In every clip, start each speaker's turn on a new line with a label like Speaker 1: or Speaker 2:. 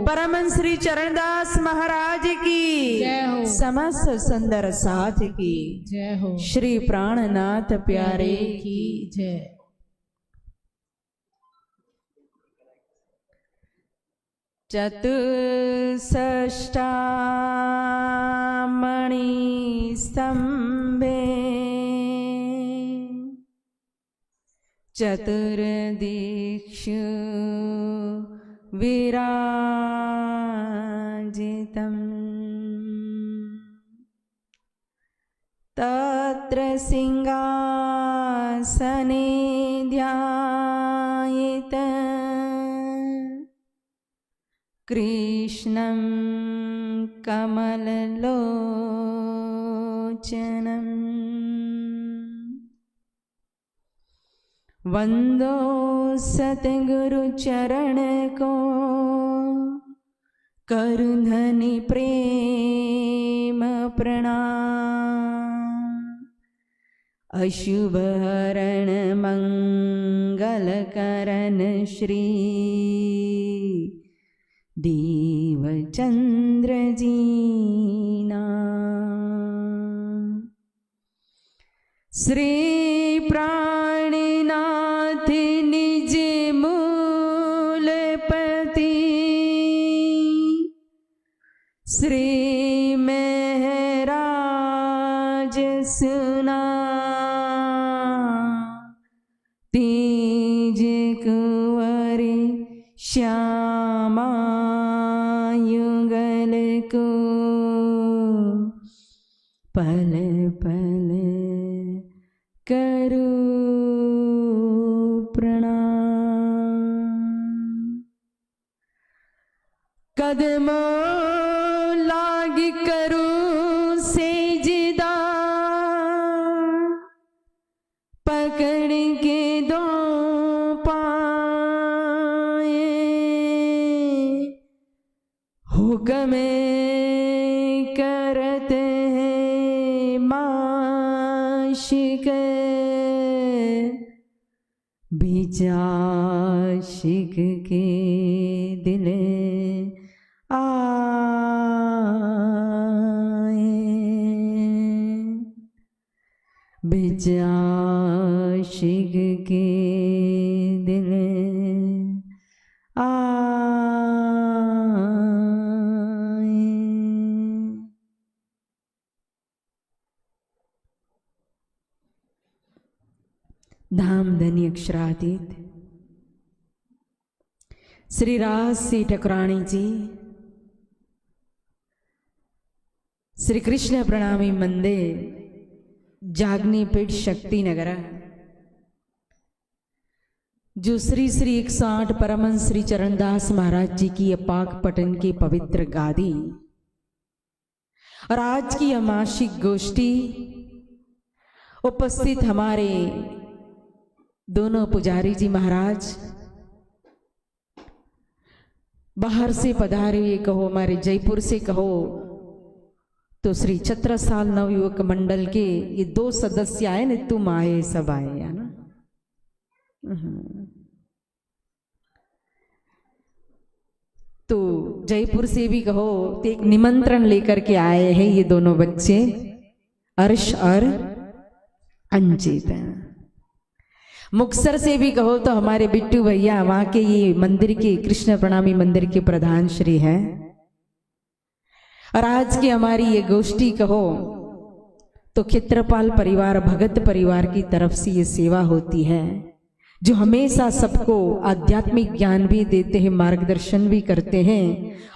Speaker 1: परमहंस श्री चरणदास महाराज की
Speaker 2: जय हो।
Speaker 1: समस्त सुंदर साथ की
Speaker 2: जय हो।
Speaker 1: श्री प्राणनाथ प्यारे
Speaker 2: की जय।
Speaker 1: चतुष्षष्ठामणि स्तंभे चतुर्दिक्षु विराजितम् तत्र सिंहासने ध्यायेत कृष्णं कमललोचनम् वंदो सतगुरु चरण को करुधनि प्रेम प्रणाम अशुभ हरण मंगल करण श्री देवचंद्र जीना श्री प्राणनाथ निज मूलपति श्री महराज सुना तेज कुंवर श्यामा युगल को पल पल करो प्रणाम कदमों लाग करूं सेजदा पकड़ के दो पाए हुक्म करते हैं माशिक बिचाशिक के दिल आए बिचाशिक के दिल आए। धाम धनी अक्षरातीत श्री राजसी ठकुराणी जी श्री कृष्ण प्रणामी मंदिर जागनी पीठ शक्ति नगर जो श्री श्री 108 परमहंस श्री चरणदास महाराज जी की अपाक पटन की पवित्र गादी और आज की यह मासिक गोष्ठी उपस्थित हमारे दोनों पुजारी जी महाराज बाहर से पधारे हुए कहो हमारे जयपुर से कहो तो श्री छत्रसाल नवयुवक मंडल के ये 2 सदस्य आए न तुम आए सब आए है ना। तो जयपुर से भी कहो तो एक निमंत्रण लेकर के आए हैं ये दोनों बच्चे अर्श और अंजित। मुक्तसर से भी कहो तो हमारे बिट्टू भैया वहां के ये मंदिर के कृष्ण प्रणामी मंदिर के प्रधान श्री हैं। और आज की हमारी ये गोष्ठी कहो तो क्षेत्रपाल परिवार भगत परिवार की तरफ से ये सेवा होती है जो हमेशा सबको आध्यात्मिक ज्ञान भी देते हैं, मार्गदर्शन भी करते हैं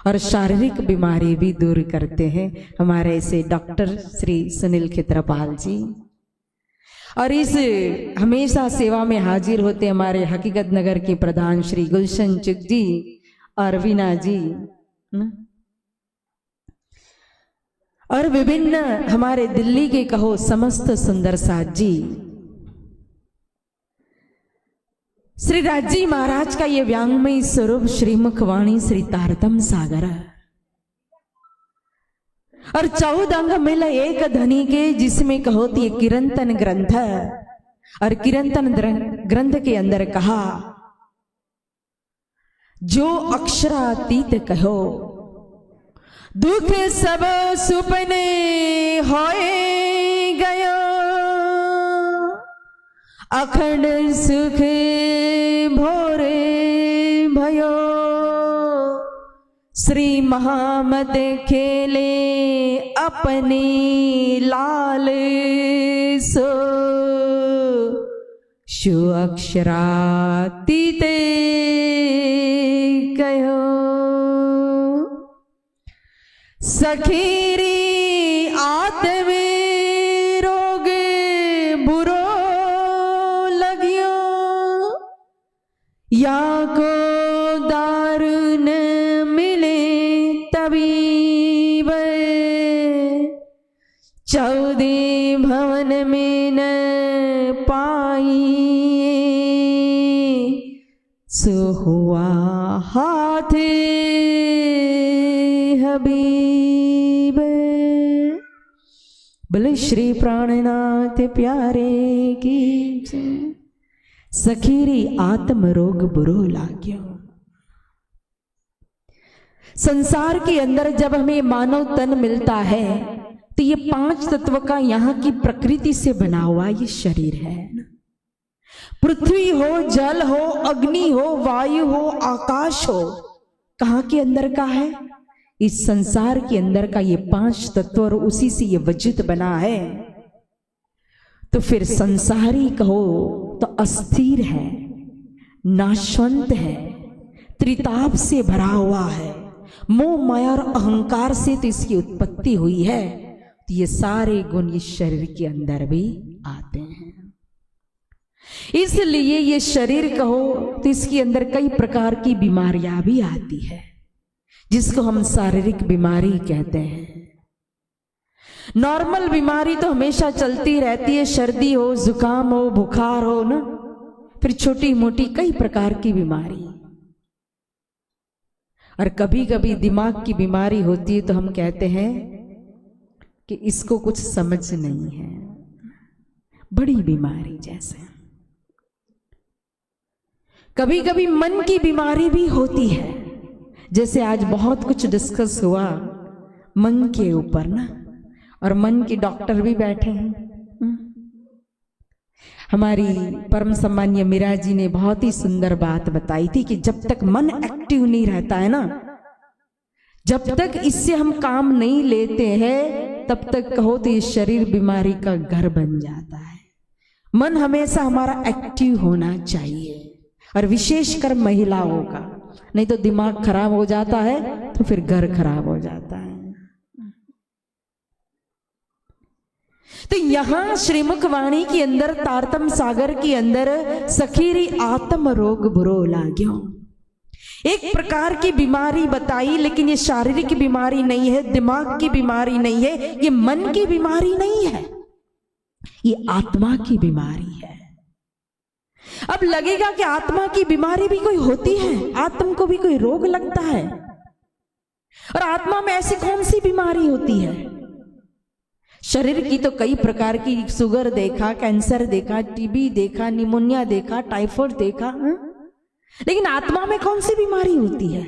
Speaker 1: और शारीरिक बीमारी भी दूर करते हैं। हमारे ऐसे डॉक्टर श्री सुनील क्षेत्रपाल जी और इस हमेशा सेवा में हाजिर होते हमारे हकीकत नगर के प्रधान श्री गुलशन चुग जी और वीना जी और विभिन्न हमारे दिल्ली के कहो समस्त सुंदर साथ जी। श्री राजी महाराज का ये व्यांगमयी स्वरूप श्रीमुखवाणी श्री तारतम सागर और 14 अंग मिल एक धनी के जिसमें कहो तो ये किरंतन ग्रंथ और किरंतन ग्रंथ के अंदर कहा जो अक्षरातीत कहो, दुख सब सुपने होए गयो, अखंड सुख भोरे भयो, श्री महामद खेले अपने लाल सो, शो अक्षरातीत कहो। सखीरी आत्म रोग बुरो लगियो, या को दारू न मिले तबीब, 14 भवन में न पाई, सो हुआ हाथ हबीब। बोले श्री प्राणनाथ प्यारे की जय। सखीरी आत्म रोग बुरो लाग्यो। संसार के अंदर जब हमें मानव तन मिलता है तो ये 5 तत्व का यहाँ की प्रकृति से बना हुआ ये शरीर है। पृथ्वी हो, जल हो, अग्नि हो, वायु हो, आकाश हो, कहाँ के अंदर का है? इस संसार के अंदर का ये 5 तत्व और उसी से ये वजूद बना है। तो फिर संसारी कहो तो अस्थिर है, नाशवंत है, त्रिताप से भरा हुआ है, मोह माया और अहंकार से तो इसकी उत्पत्ति हुई है। तो ये सारे गुण इस शरीर के अंदर भी आते हैं। इसलिए ये शरीर कहो तो इसके अंदर कई प्रकार की बीमारियां भी आती है, जिसको हम शारीरिक बीमारी कहते हैं। नॉर्मल बीमारी तो हमेशा चलती रहती है, सर्दी हो, जुकाम हो, बुखार हो ना, फिर छोटी मोटी कई प्रकार की बीमारी। और कभी कभी दिमाग की बीमारी होती है तो हम कहते हैं कि इसको कुछ समझ नहीं है, बड़ी बीमारी जैसे। कभी कभी मन की बीमारी भी होती है, जैसे आज बहुत कुछ डिस्कस हुआ मन के ऊपर ना, और मन के डॉक्टर भी बैठे हैं। हमारी परम सम्मान्य मीरा जी ने बहुत ही सुंदर बात बताई थी कि जब तक मन एक्टिव नहीं रहता है ना, जब तक इससे हम काम नहीं लेते हैं, तब तक कहो तो ये शरीर बीमारी का घर बन जाता है। मन हमेशा हमारा एक्टिव होना चाहिए, और विशेषकर महिलाओं का, नहीं तो दिमाग खराब हो जाता है तो फिर घर खराब हो जाता है। तो यहां श्रीमुख वाणी के अंदर तारतम सागर के अंदर सखीरी आत्म रोग बुरो लाग्यो, एक प्रकार की बीमारी बताई, लेकिन ये शारीरिक बीमारी नहीं है, दिमाग की बीमारी नहीं है, ये मन की बीमारी नहीं है, ये आत्मा की बीमारी है। अब लगेगा कि आत्मा की बीमारी भी कोई होती है, आत्मा को भी कोई रोग लगता है, और आत्मा में ऐसी कौन सी बीमारी होती है? शरीर की तो कई प्रकार की, शुगर देखा, कैंसर देखा, टीबी देखा, निमोनिया देखा, टाइफाइड देखा, लेकिन आत्मा में कौन सी बीमारी होती है?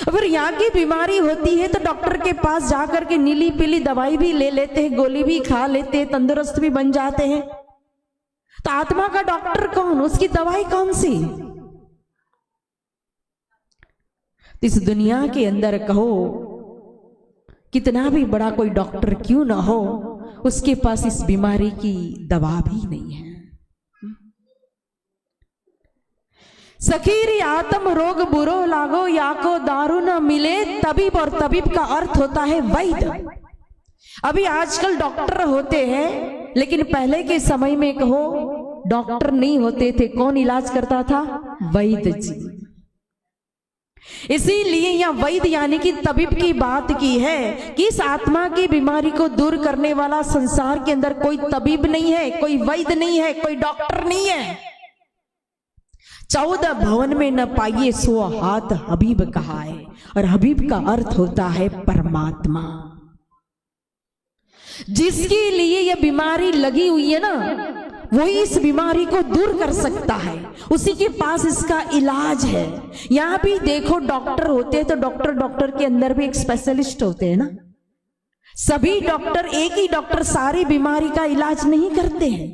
Speaker 1: अगर यहाँ की बीमारी होती है तो डॉक्टर के पास जाकर के नीली पीली दवाई भी ले लेते हैं, गोली भी खा लेते हैं, तंदुरुस्त भी बन जाते हैं। तो आत्मा का डॉक्टर कौन, उसकी दवाई कौन सी? इस दुनिया के अंदर कहो कितना भी बड़ा कोई डॉक्टर क्यों ना हो, उसके पास इस बीमारी की दवा भी नहीं है। सखीरी आत्म रोग बुरो लागो, या को दारू न मिले तबीब, और तबीब का अर्थ होता है वैद्य। अभी आजकल डॉक्टर होते हैं, लेकिन पहले के समय में कहो डॉक्टर नहीं होते थे, कौन इलाज करता था? वैद्य जी। इसीलिए यह वैद्य यानी कि तबीब की बात की है कि इस आत्मा की बीमारी को दूर करने वाला संसार के अंदर कोई तबीब नहीं है, कोई वैद्य नहीं है, कोई डॉक्टर नहीं है। 14 भवन में न पाइए सो हाथ हबीब कहा है, और हबीब का अर्थ होता है परमात्मा। जिसके लिए यह बीमारी लगी हुई है ना, वही इस बीमारी को दूर कर सकता है, उसी के पास इसका इलाज है। यहां भी देखो डॉक्टर होते हैं तो डॉक्टर के अंदर भी एक स्पेशलिस्ट होते हैं ना। सभी डॉक्टर, एक ही डॉक्टर सारी बीमारी का इलाज नहीं करते हैं।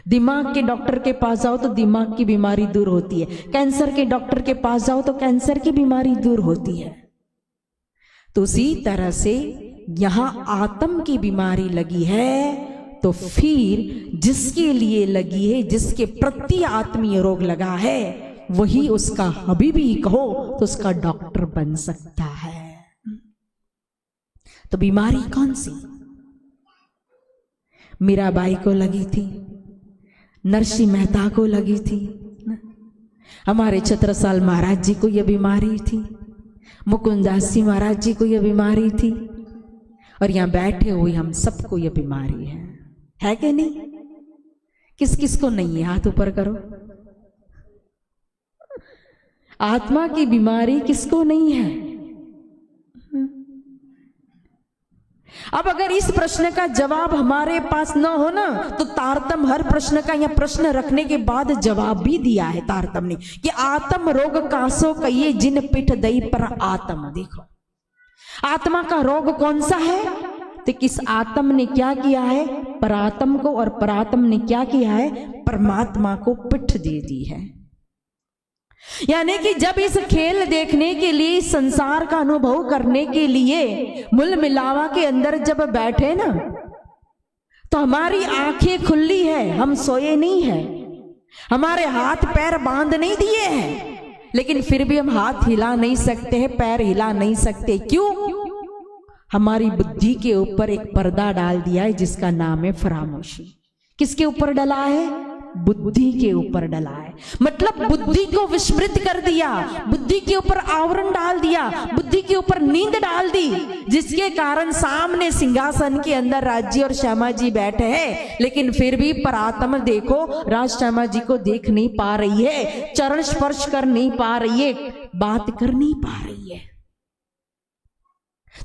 Speaker 1: दिमाग के डॉक्टर के पास जाओ तो दिमाग की बीमारी दूर होती है, कैंसर के डॉक्टर के पास जाओ तो कैंसर की बीमारी दूर होती है। तो उसी तरह से यहां आत्म की बीमारी लगी है तो फिर जिसके लिए लगी है, जिसके प्रति आत्मीय रोग लगा है, वही उसका हबीबी कहो तो उसका डॉक्टर बन सकता है। तो बीमारी कौन सी? मीराबाई को लगी थी, नरसिंह मेहता को लगी थी, हमारे छत्रसाल महाराज जी को यह बीमारी थी, मुकुंदास जी महाराज जी को यह बीमारी थी, और यहां बैठे हुए हम सबको यह बीमारी है कि नहीं? किस किस को नहीं है? हाथ ऊपर करो। आत्मा की बीमारी किसको नहीं है? अब अगर इस प्रश्न का जवाब हमारे पास न हो ना, तो तारतम हर प्रश्न का, या प्रश्न रखने के बाद जवाब भी दिया है तारतम ने कि आत्म रोग कासो कहिए जिन पिठ दई पर आत्म। देखो आत्मा का रोग कौन सा है? तो किस आत्म ने क्या किया है? परात्म को, और परात्म ने क्या किया है? परमात्मा को पिठ दे दी है। यानी कि जब इस खेल देखने के लिए, इस संसार का अनुभव करने के लिए मूल मिलावा के अंदर जब बैठे ना, तो हमारी आंखें खुली है, हम सोए नहीं है, हमारे हाथ पैर बांध नहीं दिए हैं, लेकिन फिर भी हम हाथ हिला नहीं सकते हैं, पैर हिला नहीं सकते। क्यों? हमारी बुद्धि के ऊपर एक पर्दा डाल दिया है जिसका नाम है फरामोशी। किसके ऊपर डला है? बुद्धि के ऊपर डला है। मतलब बुद्धि को विस्मृत कर दिया, बुद्धि के ऊपर आवरण डाल दिया, बुद्धि के ऊपर नींद डाल दी, जिसके कारण सामने सिंहासन के अंदर राज्य और श्यामा जी बैठे हैं, लेकिन फिर भी परात्मा देखो राज श्यामा जी को देख नहीं पा रही है, चरण स्पर्श कर नहीं पा रही है, बात कर नहीं पा रही है।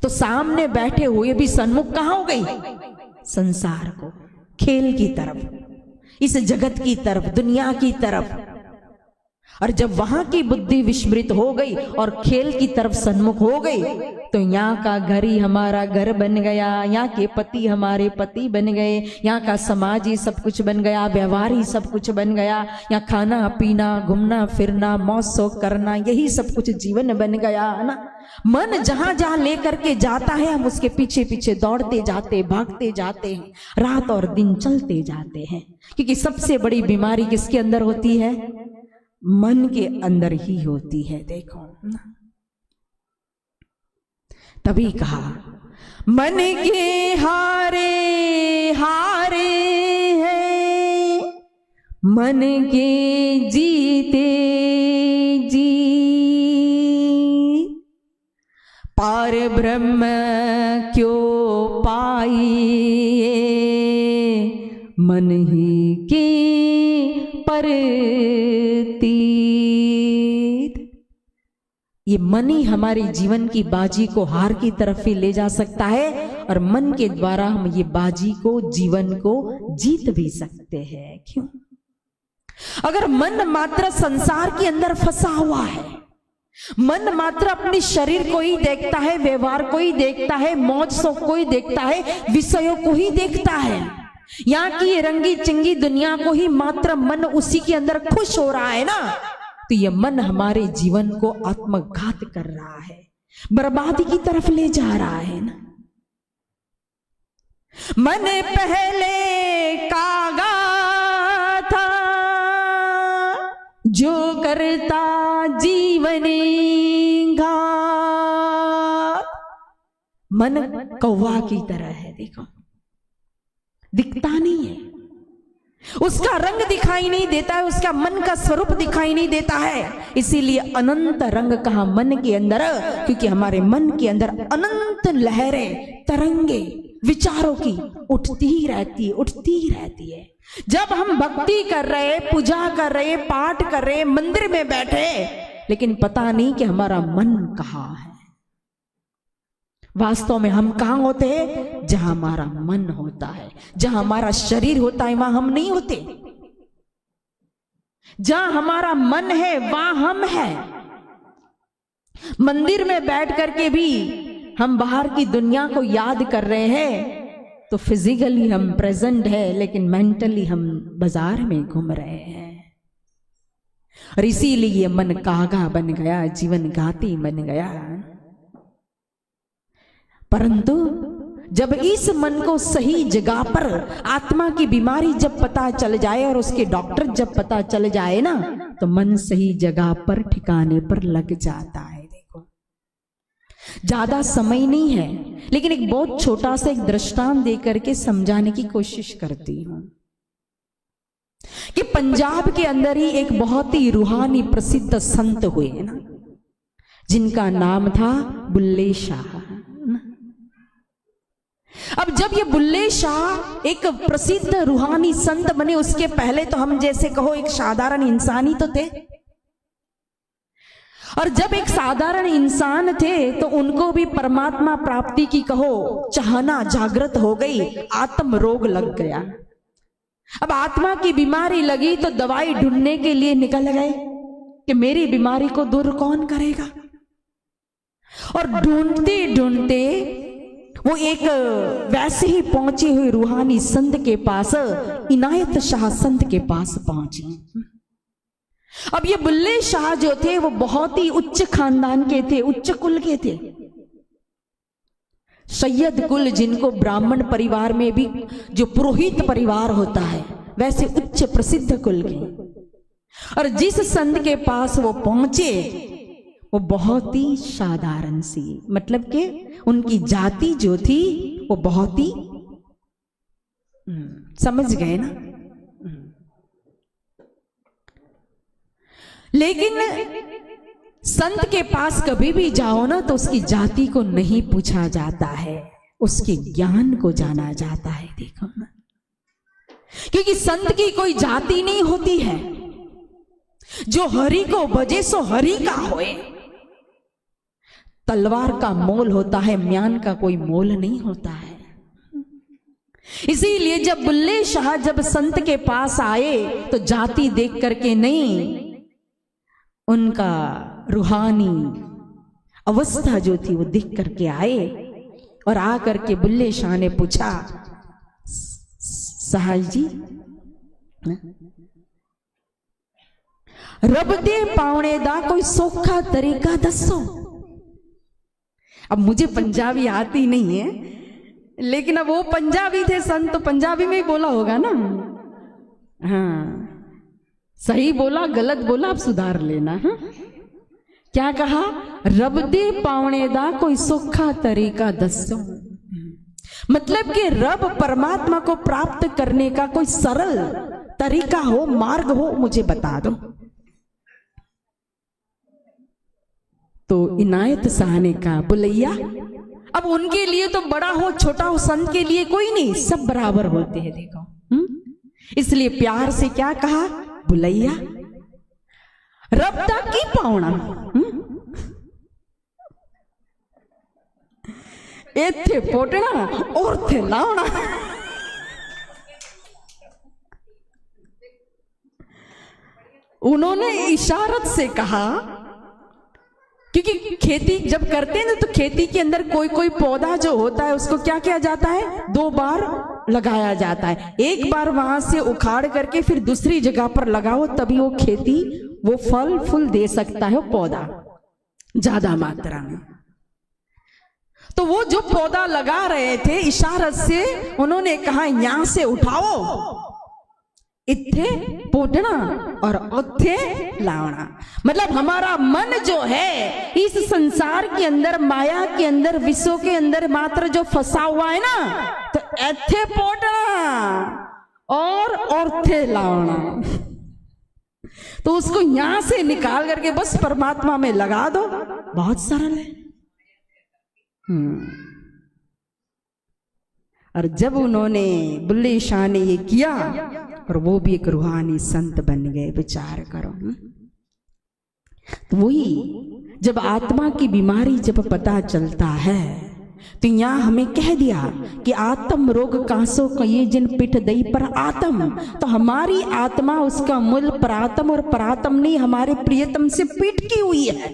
Speaker 1: तो सामने बैठे हुए भी सन्मुख कहां हो गई? संसार को, खेल की तरफ, इस जगत की तरफ, दुनिया की तरफ। और जब वहां की बुद्धि विस्मृत हो गई और खेल की तरफ सन्मुख हो गई, तो यहाँ का घर ही हमारा घर बन गया, यहाँ के पति हमारे पति बन गए, यहाँ का समाज ही सब कुछ बन गया, व्यवहार ही सब कुछ बन गया, यहाँ खाना पीना, घूमना फिरना, मौज शौक करना, यही सब कुछ जीवन बन गया, है ना। मन जहां जहां लेकर के जाता है, हम उसके पीछे पीछे दौड़ते जाते, भागते जाते हैं, रात और दिन चलते जाते हैं। क्योंकि सबसे बड़ी बीमारी किसके अंदर होती है? मन के अंदर ही होती है। देखो तभी कहा मन के हारे हारे हैं, मन के जीते जी, पार ब्रह्म क्यों पाइए, मन ही के परतीत। ये मन ही हमारे जीवन की बाजी को हार की तरफ ही ले जा सकता है, और मन के द्वारा हम ये बाजी को, जीवन को जीत भी सकते हैं। क्यों? अगर मन मात्र संसार के अंदर फंसा हुआ है, मन मात्र अपने शरीर को ही देखता है, व्यवहार को ही देखता है, मौज शौक को ही देखता है, विषयों को ही देखता है, यहाँ की रंगी चिंगी दुनिया को ही मात्र मन उसी के अंदर खुश हो रहा है ना, तो यह मन हमारे जीवन को आत्मघात कर रहा है, बर्बादी की तरफ ले जा रहा है ना। मन पहले कागा था, जो करता जीवन घात। मन कौवा की तरह है, देखो दिखता नहीं है, उसका रंग दिखाई नहीं देता है, उसका मन का स्वरूप दिखाई नहीं देता है। इसीलिए अनंत रंग कहा मन के अंदर, क्योंकि हमारे मन के अंदर अनंत लहरें, तरंगे विचारों की उठती ही रहती है, उठती ही रहती है। जब हम भक्ति कर रहे, पूजा कर रहे, पाठ कर रहे, मंदिर में बैठे, लेकिन पता नहीं कि हमारा मन कहाँ है। वास्तव में हम कहाँ होते हैं? जहां हमारा मन होता है, जहां हमारा शरीर होता है, वहां हम नहीं होते। जहां हमारा मन है वहां हम हैं। मंदिर में बैठ करके भी हम बाहर की दुनिया को याद कर रहे हैं तो फिजिकली हम प्रेजेंट है, लेकिन मेंटली हम बाजार में घूम रहे हैं। और इसीलिए ये मन कागा बन गया, जीवन घाती बन गया। परंतु जब इस मन को सही जगह पर आत्मा की बीमारी जब पता चल जाए और उसके डॉक्टर जब पता चल जाए ना, तो मन सही जगह पर ठिकाने पर लग जाता है। देखो, ज्यादा समय नहीं है, लेकिन एक बहुत छोटा सा एक दृष्टांत देकर के समझाने की कोशिश करती हूं कि पंजाब के अंदर ही एक बहुत ही रूहानी प्रसिद्ध संत हुए ना, जिनका नाम था बुल्ले शाह। अब जब ये बुल्ले शाह एक प्रसिद्ध रूहानी संत बने, उसके पहले तो हम जैसे कहो एक साधारण इंसान ही तो थे। और जब एक साधारण इंसान थे तो उनको भी परमात्मा प्राप्ति की कहो चाहना जागृत हो गई, आत्म रोग लग गया। अब आत्मा की बीमारी लगी तो दवाई ढूंढने के लिए निकल गए कि मेरी बीमारी को दूर कौन करेगा। और ढूंढते ढूंढते वो एक वैसे ही पहुंची हुई रूहानी संत के पास, इनायत शाह संत के पास पहुंची। अब ये बुल्ले शाह जो थे वो बहुत ही उच्च खानदान के थे, उच्च कुल के थे। सैयद कुल, जिनको ब्राह्मण परिवार में भी जो पुरोहित परिवार होता है, वैसे उच्च प्रसिद्ध कुल के। और जिस संत के पास वो पहुंचे वो बहुत ही साधारण सी, मतलब कि उनकी जाति जो थी वो बहुत ही, समझ गए ना। लेकिन संत के पास कभी भी जाओ ना तो उसकी जाति को नहीं पूछा जाता है, उसके ज्ञान को जाना जाता है। देखो ना, क्योंकि संत की कोई जाति नहीं होती है। जो हरि को भजे सो हरि का होए। तलवार का मोल होता है, म्यान का कोई मोल नहीं होता है। इसीलिए जब बुल्ले शाह जब संत के पास आए तो जाति देख करके नहीं, उनका रूहानी अवस्था जो थी वो देख करके आए। और आ करके बुल्ले शाह ने पूछा, साहब जी रब दे पावने दा कोई सौखा तरीका दसो। अब मुझे पंजाबी आती नहीं है, लेकिन अब वो पंजाबी थे संत, तो पंजाबी में ही बोला होगा ना। हाँ, सही बोला गलत बोला आप सुधार लेना। हाँ, क्या कहा? रब दे पावने दा कोई सौखा तरीका दसो। मतलब कि रब परमात्मा को प्राप्त करने का कोई सरल तरीका हो, मार्ग हो, मुझे बता दो। तो इनायत शाह ने कहा, बुलैया, अब उनके लिए तो बड़ा हो छोटा हो, संत के लिए कोई नहीं, सब बराबर होते हैं। देखो, इसलिए प्यार से क्या कहा? बुलैया रब दा की पाउना, इत्थे पोटना और थे लावना। उन्होंने इशारत से कहा, क्योंकि खेती जब करते हैं ना तो खेती के अंदर कोई कोई पौधा जो होता है उसको क्या किया जाता है? 2 बार लगाया जाता है। एक बार वहां से उखाड़ करके फिर दूसरी जगह पर लगाओ, तभी वो खेती वो फल फूल दे सकता है, वो पौधा ज्यादा मात्रा में। तो वो जो पौधा लगा रहे थे, इशारत से उन्होंने कहा यहां से उठाओ, इत्थे पोटना और उत्थे लावना। मतलब हमारा मन जो है इस संसार के अंदर, माया के अंदर, विश्व के अंदर मात्र जो फंसा हुआ है ना, तो इत्थे पोटना और उत्थे लावना। तो उसको यहां से निकाल करके बस परमात्मा में लगा दो, बहुत सरल है। और जब उन्होंने बुल्ले शाह ने ये किया और वो भी एक रूहानी संत बन गए, विचार करो। तो वही जब आत्मा की बीमारी जब पता चलता है तो यहाँ हमें कह दिया कि आत्म रोग कांसो कहिए जिन पिठ दई पर आत्म, तो हमारी आत्मा उसका मूल परात्म और परात्म नहीं हमारे प्रियतम से पिटकी हुई है।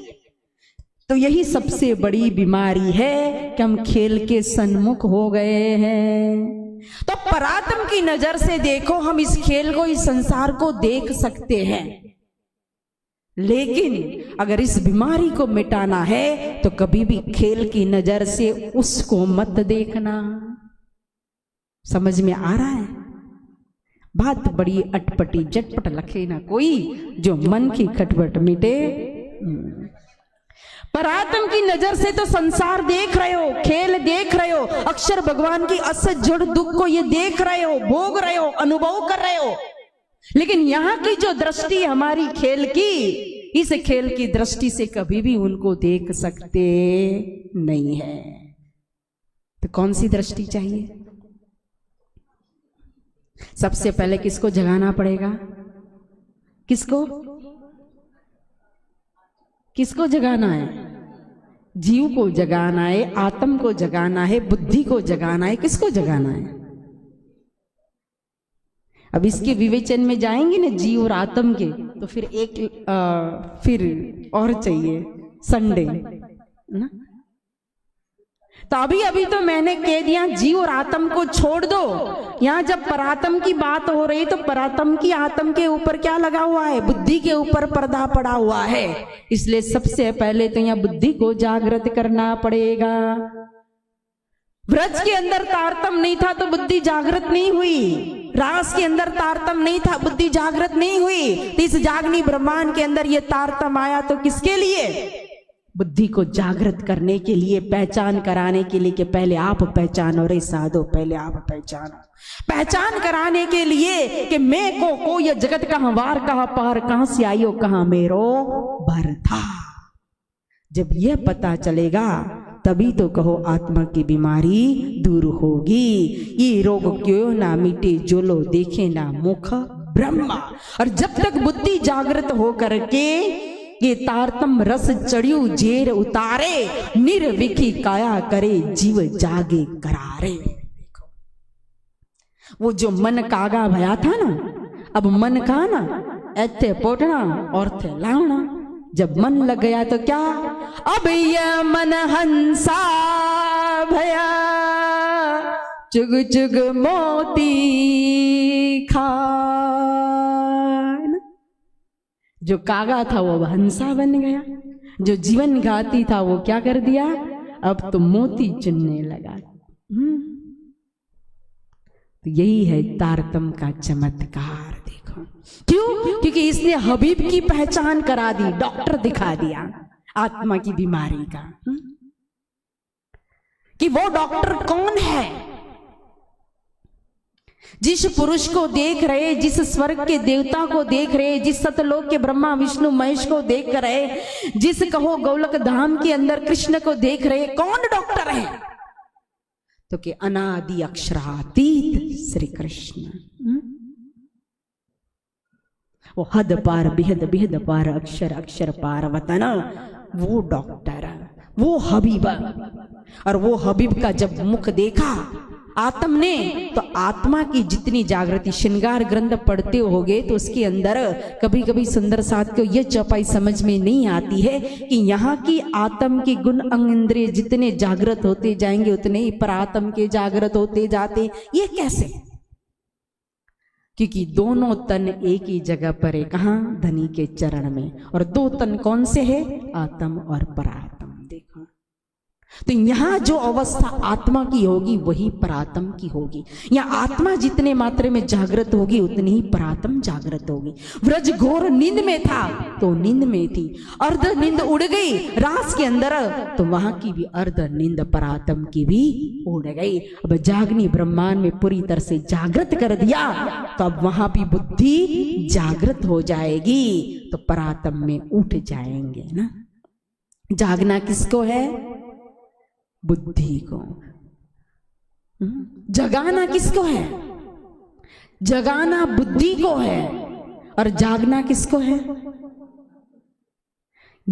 Speaker 1: तो यही सबसे बड़ी बीमारी है कि हम खेल के सन्मुख हो गए हैं। तो परात्म की नजर से देखो, हम इस खेल को, इस संसार को देख सकते हैं, लेकिन अगर इस बीमारी को मिटाना है तो कभी भी खेल की नजर से उसको मत देखना। समझ में आ रहा है? बात बड़ी अटपटी झटपट लखे ना कोई, जो मन की खटपट मिटे। परात्म की नजर से तो संसार देख रहे हो, खेल देख रहे हो, अक्षर भगवान की असत जड़ दुख को ये देख रहे हो, भोग रहे हो, अनुभव कर रहे हो। लेकिन यहां की जो दृष्टि हमारी खेल की, इस खेल की दृष्टि से कभी भी उनको देख सकते नहीं है। तो कौन सी दृष्टि चाहिए? सबसे पहले किसको जगाना पड़ेगा? किसको किसको जगाना है? जीव को जगाना है, आत्म को जगाना है, बुद्धि को जगाना है। किसको जगाना है? अब इसके विवेचन में जाएंगे ना जीव और आत्म के, तो फिर फिर और चाहिए संडे ना। तो अभी तो मैंने कह दिया जीव और आत्म को छोड़ दो। यहां जब परात्म की बात हो रही तो परात्म की आत्म के ऊपर क्या लगा हुआ है? बुद्धि के ऊपर पर्दा पड़ा हुआ है। इसलिए सबसे पहले तो यहां बुद्धि को जागृत करना पड़ेगा। व्रज के अंदर तारतम नहीं था तो बुद्धि जागृत नहीं हुई, रास के अंदर तारतम नहीं था, बुद्धि जागृत नहीं हुई। तो इस जागनी ब्रह्मांड के अंदर ये तारतम आया तो किसके लिए? बुद्धि को जागृत करने के लिए, पहचान कराने के लिए कि पहले आप पहचानो रे साधो, पहले आप पहचानो। पहचान कराने के लिए कि मैं को ये जगत कहां वार कहां पार, कहां से आयो कहां मेरो भर था। जब यह पता चलेगा तभी तो कहो आत्मा की बीमारी दूर होगी। ये रोग क्यों ना मिटे जो लो देखे ना मुख ब्रह्मा। और जब तक बुद्धि जागृत हो करके ये तारतम रस चढ़ियो जेर उतारे, निर्विखी काया करे जीव जागे करारे। वो जो मन कागा भया था ना, अब मन का ना ऐथे पोटना और थे लावना। जब मन लग गया तो क्या? अब ये मन हंसा भया, चुग चुग मोती खा। जो कागा था वो हंसा बन गया, जो जीवन गाती था वो क्या कर दिया? अब तो मोती चुनने लगा। तो यही है तारतम का चमत्कार। देखो क्यों? क्योंकि इसने हबीब की पहचान करा दी, डॉक्टर दिखा दिया आत्मा की बीमारी का, कि वो डॉक्टर कौन है। जिस पुरुष को देख रहे, जिस स्वर्ग के देवता को देख रहे, जिस सतलोक के ब्रह्मा विष्णु महेश को देख रहे, जिस कहो गोलक धाम के अंदर कृष्ण को देख रहे, कौन डॉक्टर है? तो कि अनादि अक्षरातीत श्री कृष्ण। वो हद पार बेहद, बेहद पार, अक्षर अक्षर पार वतन, वो डॉक्टर, वो हबीब। और वो हबीब का जब मुख देखा आत्म ने, तो आत्मा की जितनी जागृति, श्रृंगार ग्रंथ पढ़ते होगे तो उसके अंदर कभी कभी सुंदर साथ को यह चौपाई समझ में नहीं आती है कि यहाँ की आत्म के गुण अंग इंद्रिय जितने जागृत होते जाएंगे उतने ही परात्म के जागृत होते जाते। ये कैसे? क्योंकि दोनों तन एक ही जगह पर है। कहाँ? धनी के चरण में। और दो तन कौन से है? आत्म और परात्म। देखो तो यहां जो अवस्था आत्मा की होगी वही परात्म की होगी। यहां आत्मा जितने मात्रा में जागृत होगी उतनी ही परात्म जागृत होगी। व्रज घोर नींद में था तो नींद में थी, अर्ध नींद उड़ गई रास के अंदर तो वहां की भी अर्ध नींद परात्म की भी उड़ गई। अब जागनी ब्रह्मांड में पूरी तरह से जागृत कर दिया तो अब वहां भी बुद्धि जागृत हो जाएगी तो परात्म में उठ जाएंगे ना। जागना किसको है? बुद्धि को। जगाना किसको है? जगाना बुद्धि को है। और जागना किसको है?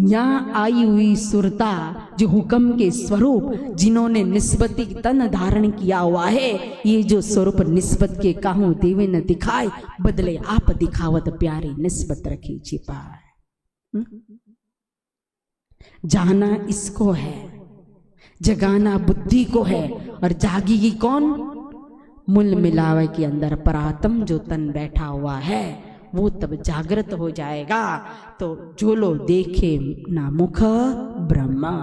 Speaker 1: यहाँ आई हुई सुरता जो हुक्म के स्वरूप, जिन्होंने निस्बती तन धारण किया हुआ है, ये जो स्वरूप निस्बत के काहू देवे न दिखाए, बदले आप दिखावत प्यारी निस्बत रखी छिपाए। जाना इसको है, जगाना बुद्धि को है, और जागेगी कौन? मूल मिलावे के अंदर परात्म जो तन बैठा हुआ है, वो तब जागृत हो जाएगा। तो जो लो देखे ना मुख ब्रह्मा।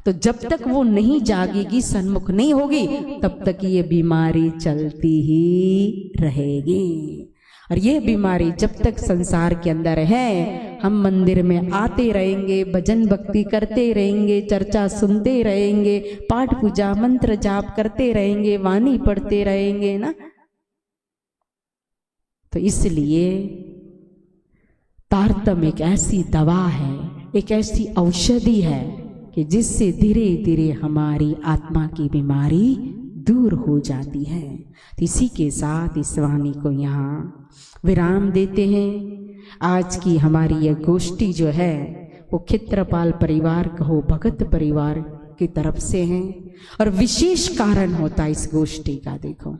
Speaker 1: तो जब तक वो नहीं जागेगी, सन्मुख नहीं होगी, तब तक ये बीमारी चलती ही रहेगी। और ये बीमारी जब तक संसार के अंदर है, हम मंदिर में आते रहेंगे, भजन भक्ति करते रहेंगे, चर्चा सुनते रहेंगे, पाठ पूजा मंत्र जाप करते रहेंगे, वाणी पढ़ते रहेंगे ना। तो इसलिए तारतम एक ऐसी दवा है, एक ऐसी औषधि है कि जिससे धीरे धीरे हमारी आत्मा की बीमारी दूर हो जाती है। तो इसी के साथ इस वाणी को यहाँ विराम देते हैं। आज की हमारी यह गोष्ठी जो है वो क्षेत्रपाल परिवार कहो, भगत परिवार की तरफ से है। और विशेष कारण होता है इस गोष्ठी का। देखो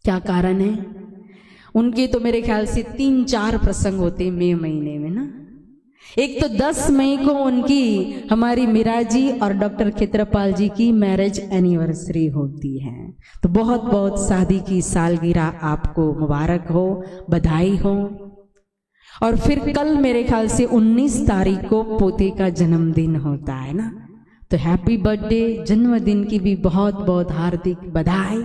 Speaker 1: क्या कारण है। उनके तो मेरे ख्याल से 3-4 प्रसंग होते हैं मई महीने में ना। एक तो 10 मई को उनकी, हमारी मीरा जी और डॉक्टर क्षेत्रपाल जी की मैरिज एनिवर्सरी होती है। तो बहुत बहुत शादी की सालगिरह आपको मुबारक हो, बधाई हो। और फिर कल मेरे ख्याल से 19 तारीख को पोते का जन्मदिन होता है ना। तो हैप्पी बर्थडे, जन्मदिन की भी बहुत बहुत हार्दिक बधाई।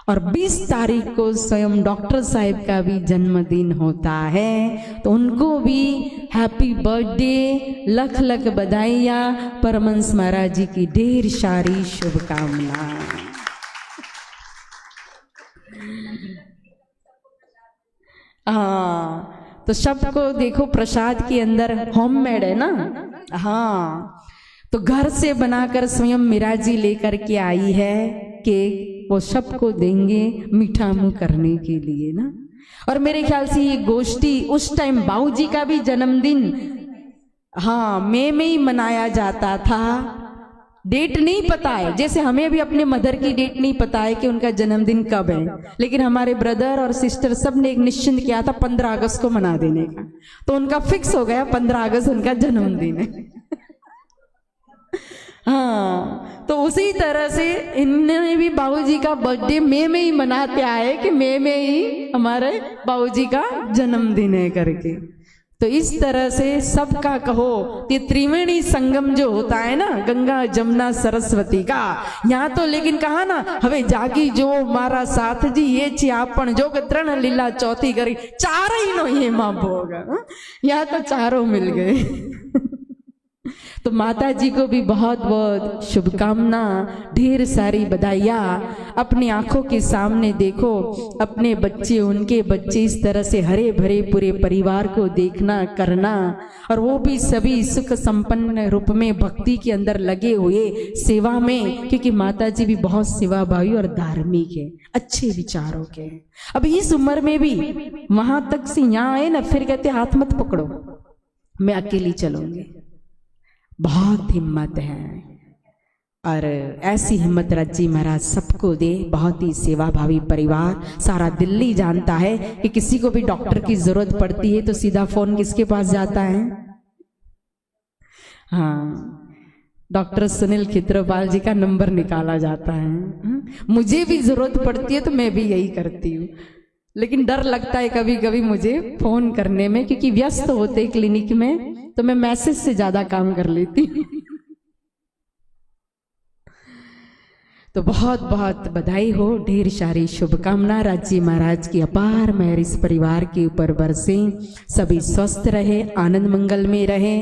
Speaker 1: और 20 तारीख को स्वयं डॉक्टर साहब का भी जन्मदिन होता है, तो उनको भी हैप्पी बर्थडे, लख लख बधाइयाँ, परमहंस महाराज जी की ढेर सारी शुभकामनाएं। हाँ, तो सबको देखो प्रसाद के अंदर होममेड है ना। हाँ, तो घर से बनाकर स्वयं मीरा जी लेकर के आई है केक, वो सबको देंगे मीठा मुंह करने के लिए ना। और मेरे ख्याल से ये गोष्ठी उस टाइम बाबूजी का भी जन्मदिन हाँ मई में ही मनाया जाता था। डेट नहीं पता है, जैसे हमें भी अपने मदर की डेट नहीं पता है कि उनका जन्मदिन कब है, लेकिन हमारे ब्रदर और सिस्टर सब ने एक निश्चिंत किया था 15 अगस्त को मना देने का। तो उनका फिक्स हो गया 15 अगस्त उनका जन्मदिन है। हाँ, तो उसी तरह से इन्होंने भी बाबूजी का बर्थडे मई में ही मनाते आए कि मई में ही हमारे बाबूजी का जन्मदिन है करके। तो इस तरह से सबका कहो, ये त्रिवेणी संगम जो होता है ना, गंगा जमुना सरस्वती का, यहाँ तो लेकिन कहा ना, हवे जागी जो मारा साथ जी ये छी आपन जो तृण लीला चौथी करी, चार ही नो ये माँ भोग। यहाँ तो चारों मिल गए। तो माता जी को भी बहुत बहुत शुभकामना, ढेर सारी बधाइयाँ। अपनी आंखों के सामने देखो अपने बच्चे, उनके बच्चे इस तरह से हरे भरे पूरे परिवार को देखना करना, और वो भी सभी सुख संपन्न रूप में भक्ति के अंदर लगे हुए सेवा में, क्योंकि माता जी भी बहुत सेवा भावी और धार्मिक है, अच्छे विचारों के। अब इस उम्र में भी वहां तक से यहाँ आए ना, फिर कहते हाथ मत पकड़ो, मैं अकेली चलूंगी। बहुत हिम्मत है, और ऐसी हिम्मत रज्जी महाराज सबको दे। बहुत ही सेवा भावी परिवार, सारा दिल्ली जानता है कि किसी को भी डॉक्टर की जरूरत पड़ती है तो सीधा फोन किसके पास जाता है? हाँ, डॉक्टर सुनील क्षेत्रपाल जी का नंबर निकाला जाता है। मुझे भी जरूरत पड़ती है तो मैं भी यही करती हूँ, लेकिन डर लगता है कभी कभी मुझे फोन करने में, क्योंकि व्यस्त होते क्लिनिक में, तो मैं मैसेज से ज्यादा काम कर लेती हूँ। तो बहुत बहुत बधाई हो, ढेर सारी शुभकामना। राज्य महाराज की अपार मेहर इस परिवार के ऊपर बरसे, सभी स्वस्थ रहे, आनंद मंगल में रहे,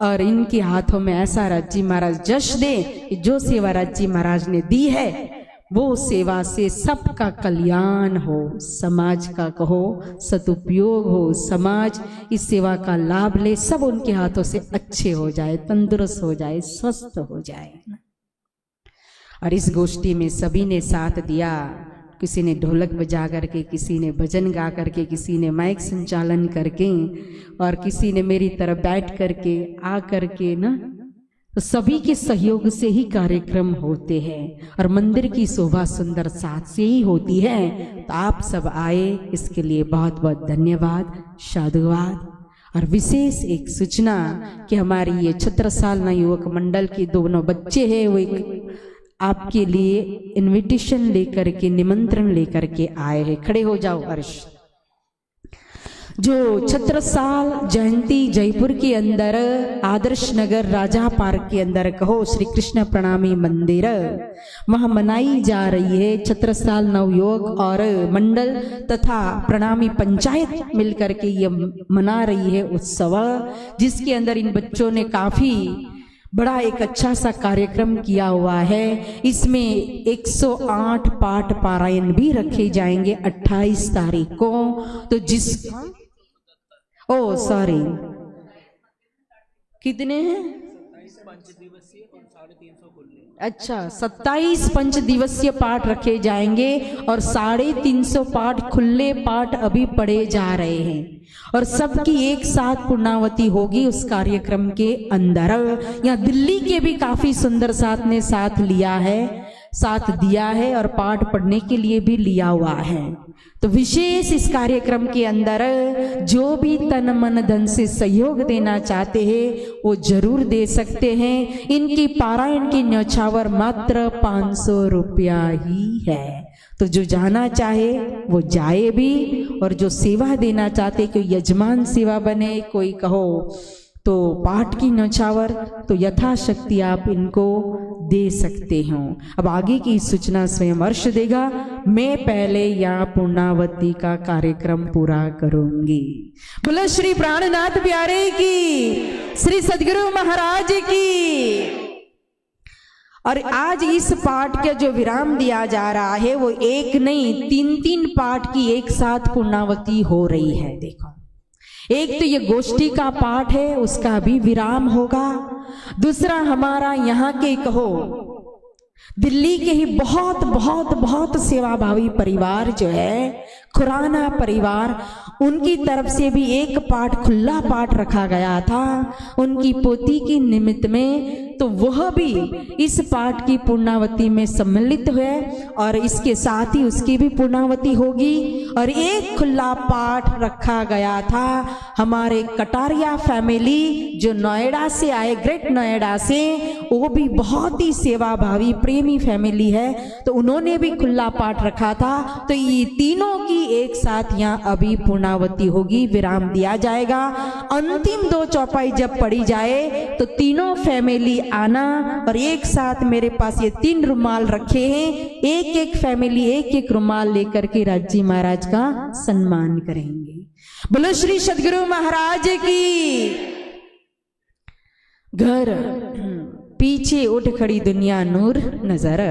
Speaker 1: और इनके हाथों में ऐसा राज्य महाराज जश दे कि जो सेवा राज्य महाराज ने दी है वो सेवा से सबका कल्याण हो, समाज का कहो सदुपयोग हो, समाज इस सेवा का लाभ ले, सब उनके हाथों से अच्छे हो जाए, तंदुरुस्त हो जाए, स्वस्थ हो जाए। और इस गोष्ठी में सभी ने साथ दिया, किसी ने ढोलक बजा करके, किसी ने भजन गा करके, किसी ने माइक संचालन करके, और किसी ने मेरी तरफ बैठ करके आ करके ना, तो सभी के सहयोग से ही कार्यक्रम होते हैं और मंदिर की शोभा सुंदर साथ से ही होती है। तो आप सब आए, इसके लिए बहुत बहुत धन्यवाद, साधुवाद। और विशेष एक सूचना कि हमारी ये छत्रसाल युवक मंडल के दोनों बच्चे हैं, वो एक आपके लिए इनविटेशन लेकर के, निमंत्रण लेकर के आए हैं। खड़े हो जाओ अर्श। जो छत्रसाल जयंती जयपुर के अंदर आदर्श नगर राजा पार्क के अंदर कहो श्री कृष्ण प्रणामी मंदिर वहां मनाई जा रही है। छत्रसाल नवयुवक और मंडल तथा प्रणामी पंचायत मिलकर के ये मना रही है उत्सव, जिसके अंदर इन बच्चों ने काफी बड़ा एक अच्छा सा कार्यक्रम किया हुआ है। इसमें 108 पाठ पारायण भी रखे जाएंगे 28 तारीख को। तो जिस सॉरी कितने हैं? अच्छा, 27 पंच दिवसीय पाठ रखे जाएंगे और 350 पाठ खुले पाठ अभी पढ़े जा रहे हैं और सबकी एक साथ पूर्णावती होगी उस कार्यक्रम के अंदर। यहाँ दिल्ली के भी काफी सुंदर साथ ने साथ लिया है, साथ दिया है और पाठ पढ़ने के लिए भी लिया हुआ है। तो विशेष इस कार्यक्रम के अंदर जो भी तन मन धन से सहयोग देना चाहते हैं वो जरूर दे सकते हैं। इनकी पारायण की न्यौछावर मात्र 500 रुपया ही है। तो जो जाना चाहे वो जाए भी, और जो सेवा देना चाहते, कोई यजमान सेवा बने, कोई कहो तो पाठ की न्यौछावर, तो यथाशक्ति आप इनको दे सकते हो। अब आगे की सूचना स्वयं अर्श देगा। मैं पहले यहाँ पूर्णावती का कार्यक्रम पूरा करूंगी। बोलो श्री प्राणनाथ प्यारे की, श्री सदगुरु महाराज की। और आज इस पाठ का जो विराम दिया जा रहा है वो एक नहीं 3 पाठ की एक साथ पूर्णावती हो रही है। देखो, एक तो ये गोष्ठी का पाठ है, उसका भी विराम होगा। दूसरा हमारा यहाँ के कहो दिल्ली के ही बहुत बहुत बहुत सेवाभावी परिवार जो है खुराना परिवार, उनकी तरफ से भी एक पाठ खुला पाठ रखा गया था उनकी पोती के निमित्त में। तो वह भी इस पाठ की पूर्णावती में सम्मिलित हुए और इसके साथ ही उसकी भी पूर्णावती होगी। और एक खुला पाठ रखा गया था हमारे कटारिया फैमिली जो नोएडा से आए, ग्रेट नोएडा से, वो भी बहुत ही सेवाभावी प्रेमी फैमिली है, तो उन्होंने भी खुला पाठ रखा था। तो ये तीनों की एक साथ यहाँ अभी पूर्णावती होगी, विराम दिया जाएगा। अंतिम 2 चौपाई जब पड़ी जाए तो तीनों फैमिली आना और एक साथ मेरे पास ये 3 रुमाल रखे हैं, एक एक फैमिली एक एक रुमाल लेकर के राजी महाराज का सम्मान करेंगे। बोलो श्री सदगुरु महाराज की। घर पीछे उठ खड़ी दुनिया नूर नजर,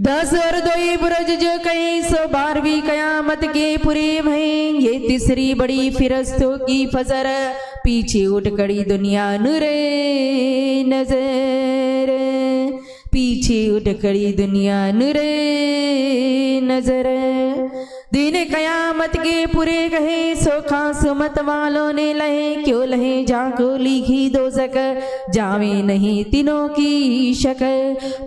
Speaker 1: 10 और 2 बुरज जो कहीं 112वीं कयामत के पूरे भई, ये तीसरी बड़ी फिरस्तों की फजर, पीछे उठ खड़ी दुनिया नूरे नजर, पीछे उठ खड़ी दुनिया नूरे नजर। दिन कयामत के पूरे कहे सोखा सुमत वालों ने लहे, क्यों लहे जाको लिखी दोजक, जावे नहीं तीनों की शक।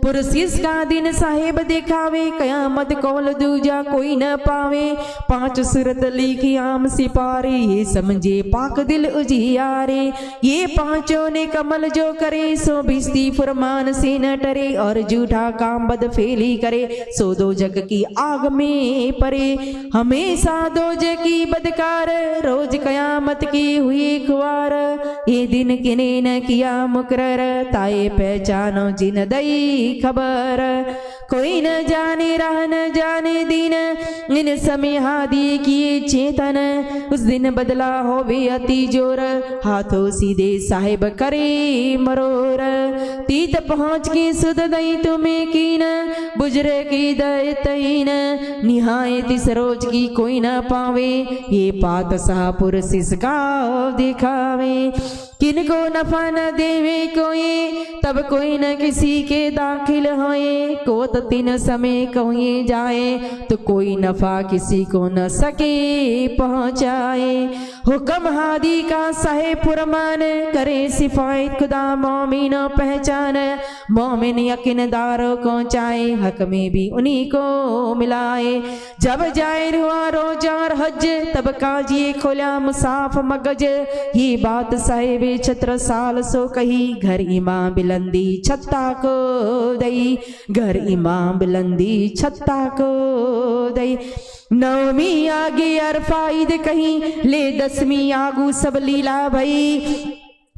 Speaker 1: पुरसिस का दिन साहेब दिखावे, कयामत कौल दूजा कोई न पावे, 5 सूरत लिखी आम सिपारे, ये समझे पाक दिल उजियारे। ये 5 ने कमल जो करे, सो भिस्ती फरमान से न टरे, और झूठा काम बद फेली करे, सो दो जग की आग में परे। हमेशा दोजख की बदकार, रोज कयामत की हुई खुआर, ये दिन किने न किया मुकरर, ताए पहचानो जिन दई खबर। कोई न जाने राह न जाने दिन, इन समय हादी किए चेतन, उस दिन बदला होवे अति जोर, हाथों सीधे साहेब करे मरोर। तीत पहुँच के सुध दई तुम्हें कीन, बुजरे की दय तहीन, निहाय तिस रोज की कोई न पावे, ये पात शाहपुर सिसका दिखावे। किनको नफा न देवे कोई, तब कोई न किसी के दाखिल होए। कोत तीन समय कोई जाए, तो कोई नफा किसी को न सके पहुँचाए। हुक्म हादी का साहे पुरमान, करे सिफायत खुदा मोमिन पहचान। मोमिन यकीनदारों को चाहे, हक में भी उन्हीं को मिलाए। जब जाहिर हुआ रोजा और हज, तब काजी खोला मुसाफ मगज। ये बात साहिब छत्र साल सो कही, घर इमाम बिलंदी छत्ता को दई। घर इमाम बिलंदी छत्ता को दई। नवमी आगे अरफाईद कहीं, ले 10वीं आगू सब लीला भई।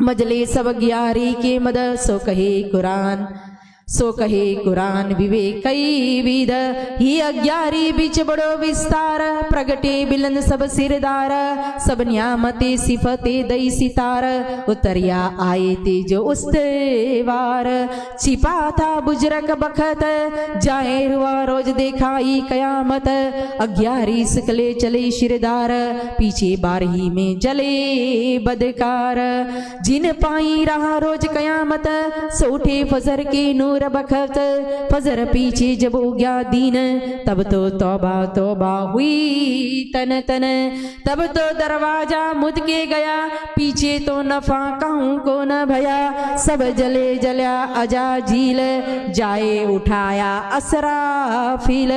Speaker 1: मजले सब 11 के मद, सो कहे कुरान सो कहे कुरान विवेक कई विद। ही 11 बीच बड़ो विस्तार, प्रगटे बिलंद सब सिरदार। सब न्यामते सिफते दई सितार, उतरिया आए ते जो उस्तेवार। छिपा था बुजरक बखत, जाहिर हुआ रोज देखाई कयामत। 11 सकले चले शिरदार, पीछे 12 में जले बदकार। जिन पाई रहा रोज कयामत, सोठे फजर के नूर बखत। फजर पीछे जब उग्या दीन, तब तो तौबा तौबा हुई तन तन। तब तो दरवाजा मुद के गया, पीछे तो नफा कहूं को न भया। सब जले जल्या अजाजील, जाए उठाया असराफिल।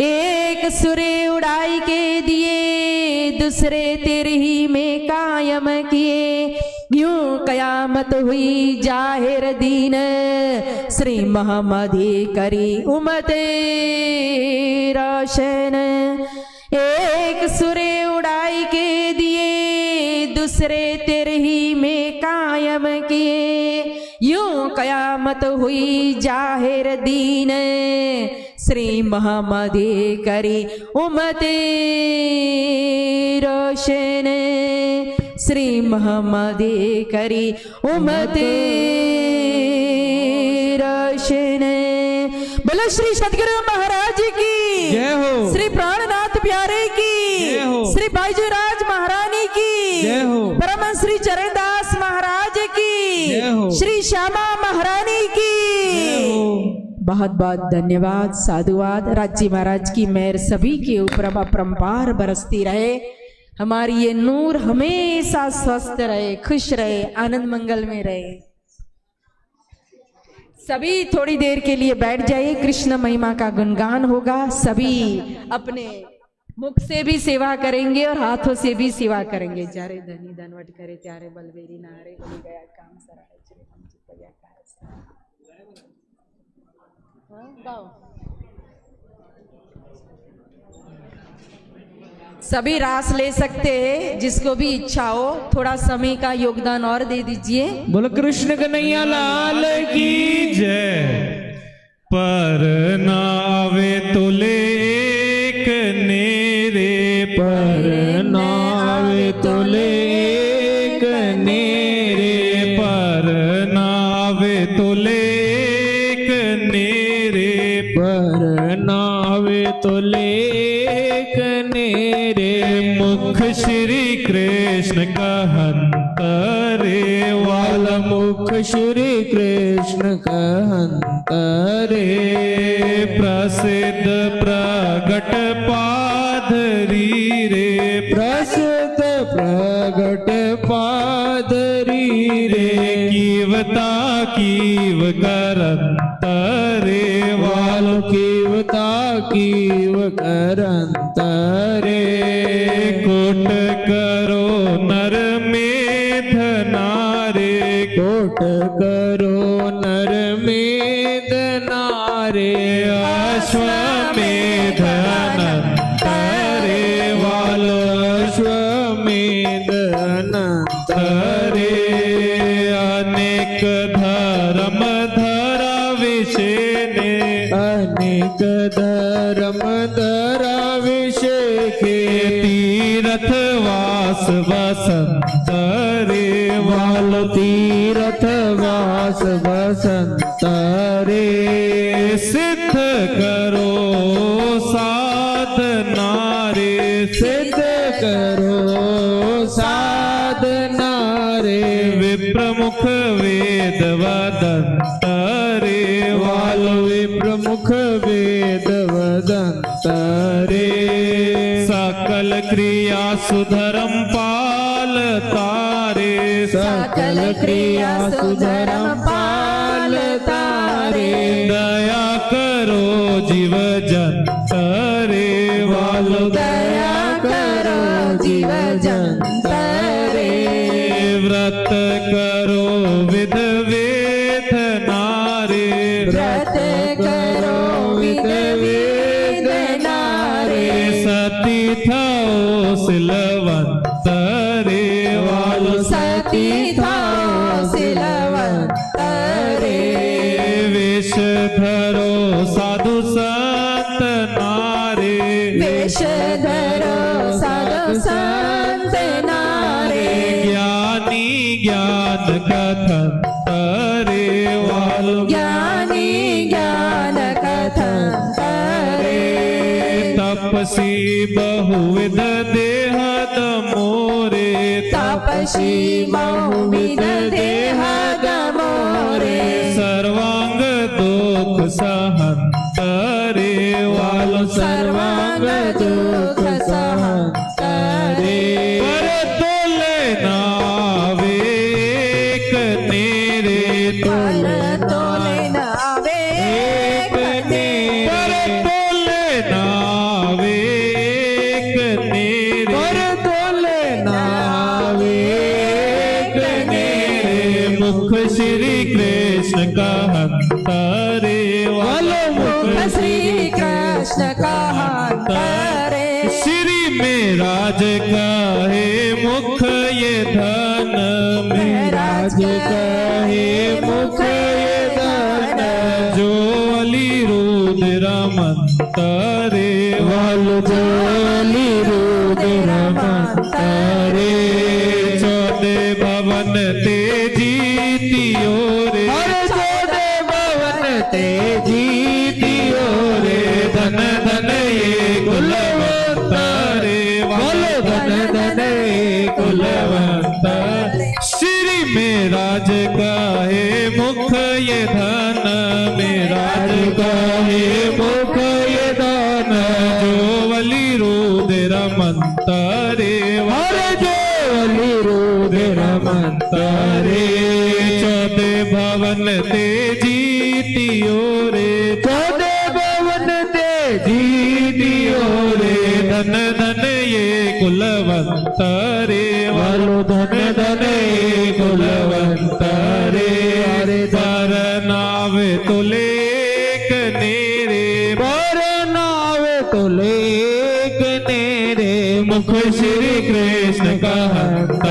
Speaker 1: एक सुरे उड़ाई के दिए, दूसरे तेरे ही में कायम किए। यूं कयामत हुई जाहिर दीन, श्री मोहम्मद करी उम्मते रोशन। एक सुरे उड़ाई के दिए, दूसरे तेरे ही में कायम किए। यूं कयामत हुई जाहिर दीन, श्री मोहम्मद करी उम्मते रोशन। श्री मोहम्मद करी उम्मते रोशन। बोलो श्री सतगुरु महाराज की
Speaker 2: जय हो।
Speaker 1: श्री प्राणनाथ प्यारे की
Speaker 2: जय हो।
Speaker 1: श्री बाईजूराज महारानी की
Speaker 2: जय हो।
Speaker 1: परम श्री चरणदास महाराज की
Speaker 2: जय हो।
Speaker 1: श्री श्यामा महारानी की
Speaker 2: जय हो।
Speaker 1: बहुत बहुत धन्यवाद, साधुवाद। राज्य महाराज की मेहर सभी के ऊपर अपरंपार बरसती रहे। हमारी ये नूर हमेशा स्वस्थ रहे, खुश रहे, आनंद मंगल में रहे। सभी थोड़ी देर के लिए बैठ जाइए, कृष्ण महिमा का गुणगान होगा। सभी अपने मुख से भी सेवा करेंगे और हाथों से भी सेवा करेंगे। जारे धनी धनवट करे, त्यारे बलवेरी नारे, बोली गया काम सराय चले हम चित गया काहे। हाँ, गाओ। सभी रास ले सकते हैं, जिसको भी इच्छा हो थोड़ा समय का योगदान और दे दीजिए।
Speaker 2: बोलो कृष्ण कन्हैया लाल की जय। पर नावे तुले एक नेरे, पर नावे तुले एक नेरे, पर नावे तुले एक नेरे, पर नावे तुले एक नेरे। मुख श्री कृष्ण कहंत रे, वाला मुख श्री कृष्ण कहंत रे। प्रसिद्ध प्रगट पादरी रे, प्रसिद्ध प्रगट पादरी रे। कीवता कीव करंत रे, वाल कीवता कीव करंत रे। कोट करो नर मेध नारे, कोट करो नर मेध नारे। अश्वमेध अनंत रे, वाल अश्वमेध अनंत रे। अनेक धर्म धरा विषेने, अनेक धर्म धरा विषेके। तीरथ वास वसंत रे, वाल तीरथ वास वसंत रे। सिद्ध करो साधना रे, सिद्ध करो साधना रे। मुख वेद वदंत रे सकल क्रिया सुधरम पालता रे
Speaker 1: सकल क्रिया सुधरम पालता रे
Speaker 2: दया करो जीव जंत रे वालो
Speaker 1: दया करो जीव जंत रे
Speaker 2: व्रत करो विध वेदना रे
Speaker 1: व्रत करो विध वेदना रे
Speaker 2: सती थाओ सिलवंत रे वालो
Speaker 1: सती थाओ सिलवंत रे
Speaker 2: वेश धरो साधु संत नारे
Speaker 1: वेश धरो साधु संत नारे
Speaker 2: ज्ञानी ज्ञान कथन रे वालो
Speaker 1: ज्ञानी ज्ञान कथन रे
Speaker 2: तपसी बहुविध देहद मोरे
Speaker 1: तपसी बहुविध देह गमोरे
Speaker 2: सर्वांग दुख सहंत रे वालो
Speaker 1: सर्वांग दुख सहंत रे
Speaker 2: पर तोले नावेक नेरे
Speaker 1: पर तोले नावे कने
Speaker 2: पर तोले नावेक नेरे पर तोले नावेक नेरे मुख श्री कृष्ण कहंत रे वालो
Speaker 1: मुख श्री कृष्ण कहंत रे
Speaker 2: श्री में राज कहे मुख ये धन में राज कहे मुख ये धन जो अली रुद्र मंत रे वालो जो अली रुद्र मंत रे चौदह भवन ते जीतियो रे चौदह भवन ते जीतियो रे धन धन ये कुलवंत रे वालो धन धन ये कुलवंत श्री में राज कहे मुख ये धन में राज कहे मुख ये धन जो वली रुद्र मंत रे वालो जो वली रुद्र मंत रे चौदह भवन ते जीतियो रे चौदह भवन ते जीतियो रे धन धन ये कुलवंत रे वालो धन धन ये कुलवंत रे अरे पर नावे तुले कनेरे पर नावे तुले कनेरे मुख श्री कृष्ण कहंत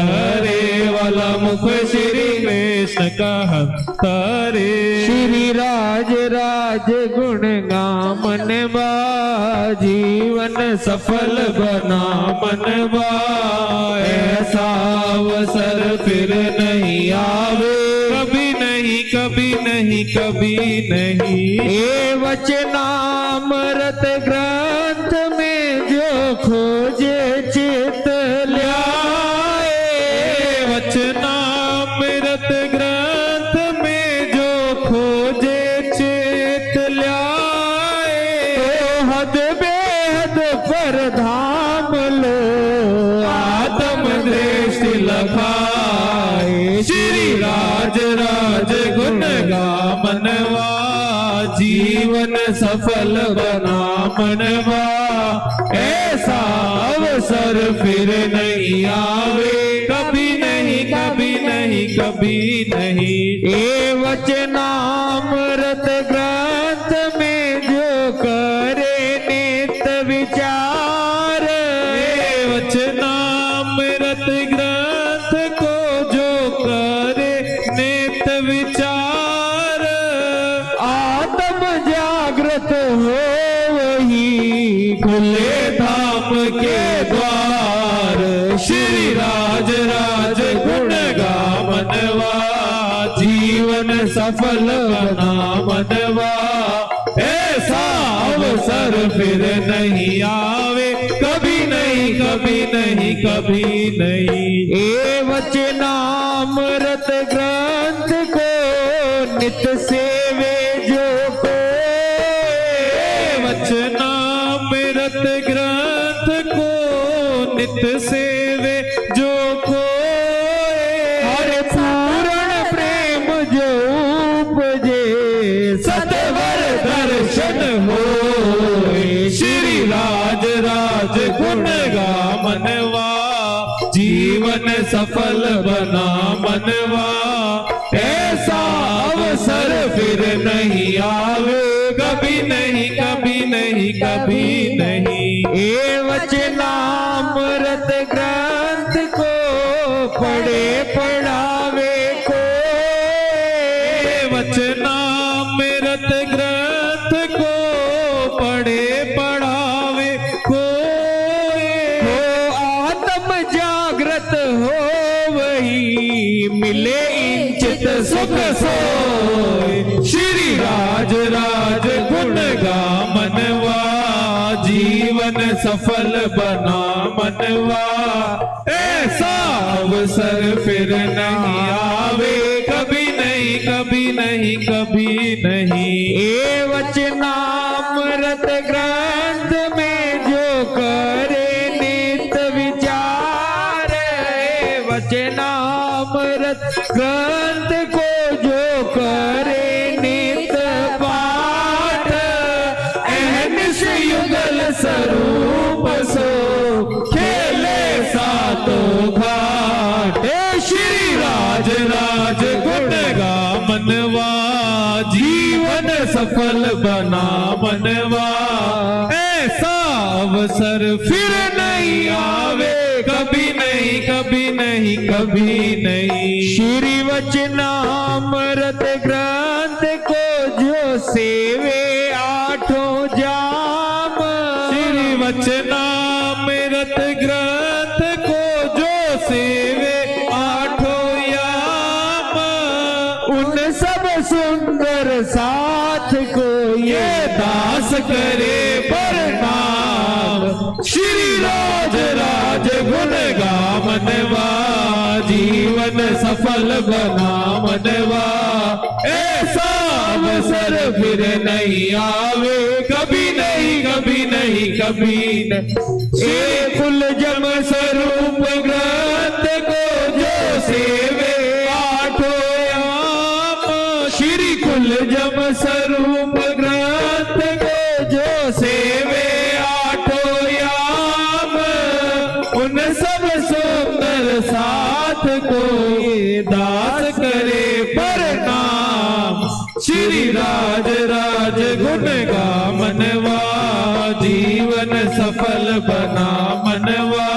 Speaker 2: रे वाला मुख श्री कृष्ण कहंत रे श्री राज राज गुण गामन बा जीवन सफल बना मन बा ऐसा अवसर फिर नहीं आवे कभी नहीं कभी नहीं कभी नहीं ये वचनामृत ग्रंथ में जो खोजे चित ल्याए वचनामृत ग्रंथ में जो खोजे चित ल्याए तो हद बेहद पर धाम लो आत्म दृष्टि लखाए श्री राज राज गुण गामनवा जीवन सफल बना मनवा ऐसा अवसर फिर नहीं आवे कभी नहीं कभी नहीं कभी नहीं ये वचनामृत ग्रंथ में जो करे नित विचार ये वचनामृत ग्रंथ को जो करे नित विचार आत्म जागृत हो वही खुले धाम के द्वार श्री राज राज गुण गामनवा जीवन सफल बना मनवा ऐसा अवसर फिर नहीं आवे कभी नहीं कभी नहीं कभी नहीं ये वचनामृत ग्रंथ को नित सेवे जो कोई चित सेवे जो कोय, हरे पूर्ण प्रेम जो उपजे, सतवर दर्शन होय। श्री राज राज गुण गा मनवा, जीवन सफल बना मनवा। ऐसा अवसर फिर नहीं आवे, कभी नहीं कभी नहीं कभी नहीं। ए वचनामृत ग्रंथ को पढ़े पढ़ावे को, वचनामृत ग्रंथ को पढ़े पढ़ावे को। आत्म जागृत हो वही मिले इंचित सुख सोय। श्री राज राज गुण गा मनवा, जीवन सफल बना मनवा। ऐसा अवसर फिर नहीं आवे, कभी नहीं कभी नहीं कभी नहीं। ए वचनामृत ग्रंथ में जो करे नित विचार, वचनामृत ग्रंथ को जो करे नित पाठ, अहनिश युगल स्वरूप सो खेले सातों घाट। श्री राज राज गुण गा मनवा, जीवन सफल बना मनवा। ऐसा अवसर फिर नहीं आवे, कभी नहीं कभी नहीं कभी नहीं। श्री वचनामृत ग्रंथ को जो सेवे आठों जाम, श्री वचनामृत ग्रंथ को जो सेवे आठों याम, उन सब सुंदर साथ को ये दास करे प्रणाम। श्री राज राज गुण गा मनवा, जीवन सफल बना मनवा। ऐसा अवसर फिर नहीं आवे, कभी नहीं कभी नहीं कभी नहीं। एक कुल जम स्वरूप ग्रंथ को जो सेवे आठों याम, श्री कुल जम स्वरूप ग्रंथ को जो सेवे आठों याम, उन सब सुंदर साथ को ये दास करे प्रणाम। श्री राज राज गुण गा मनवा, जीवन सफल बना मनवा।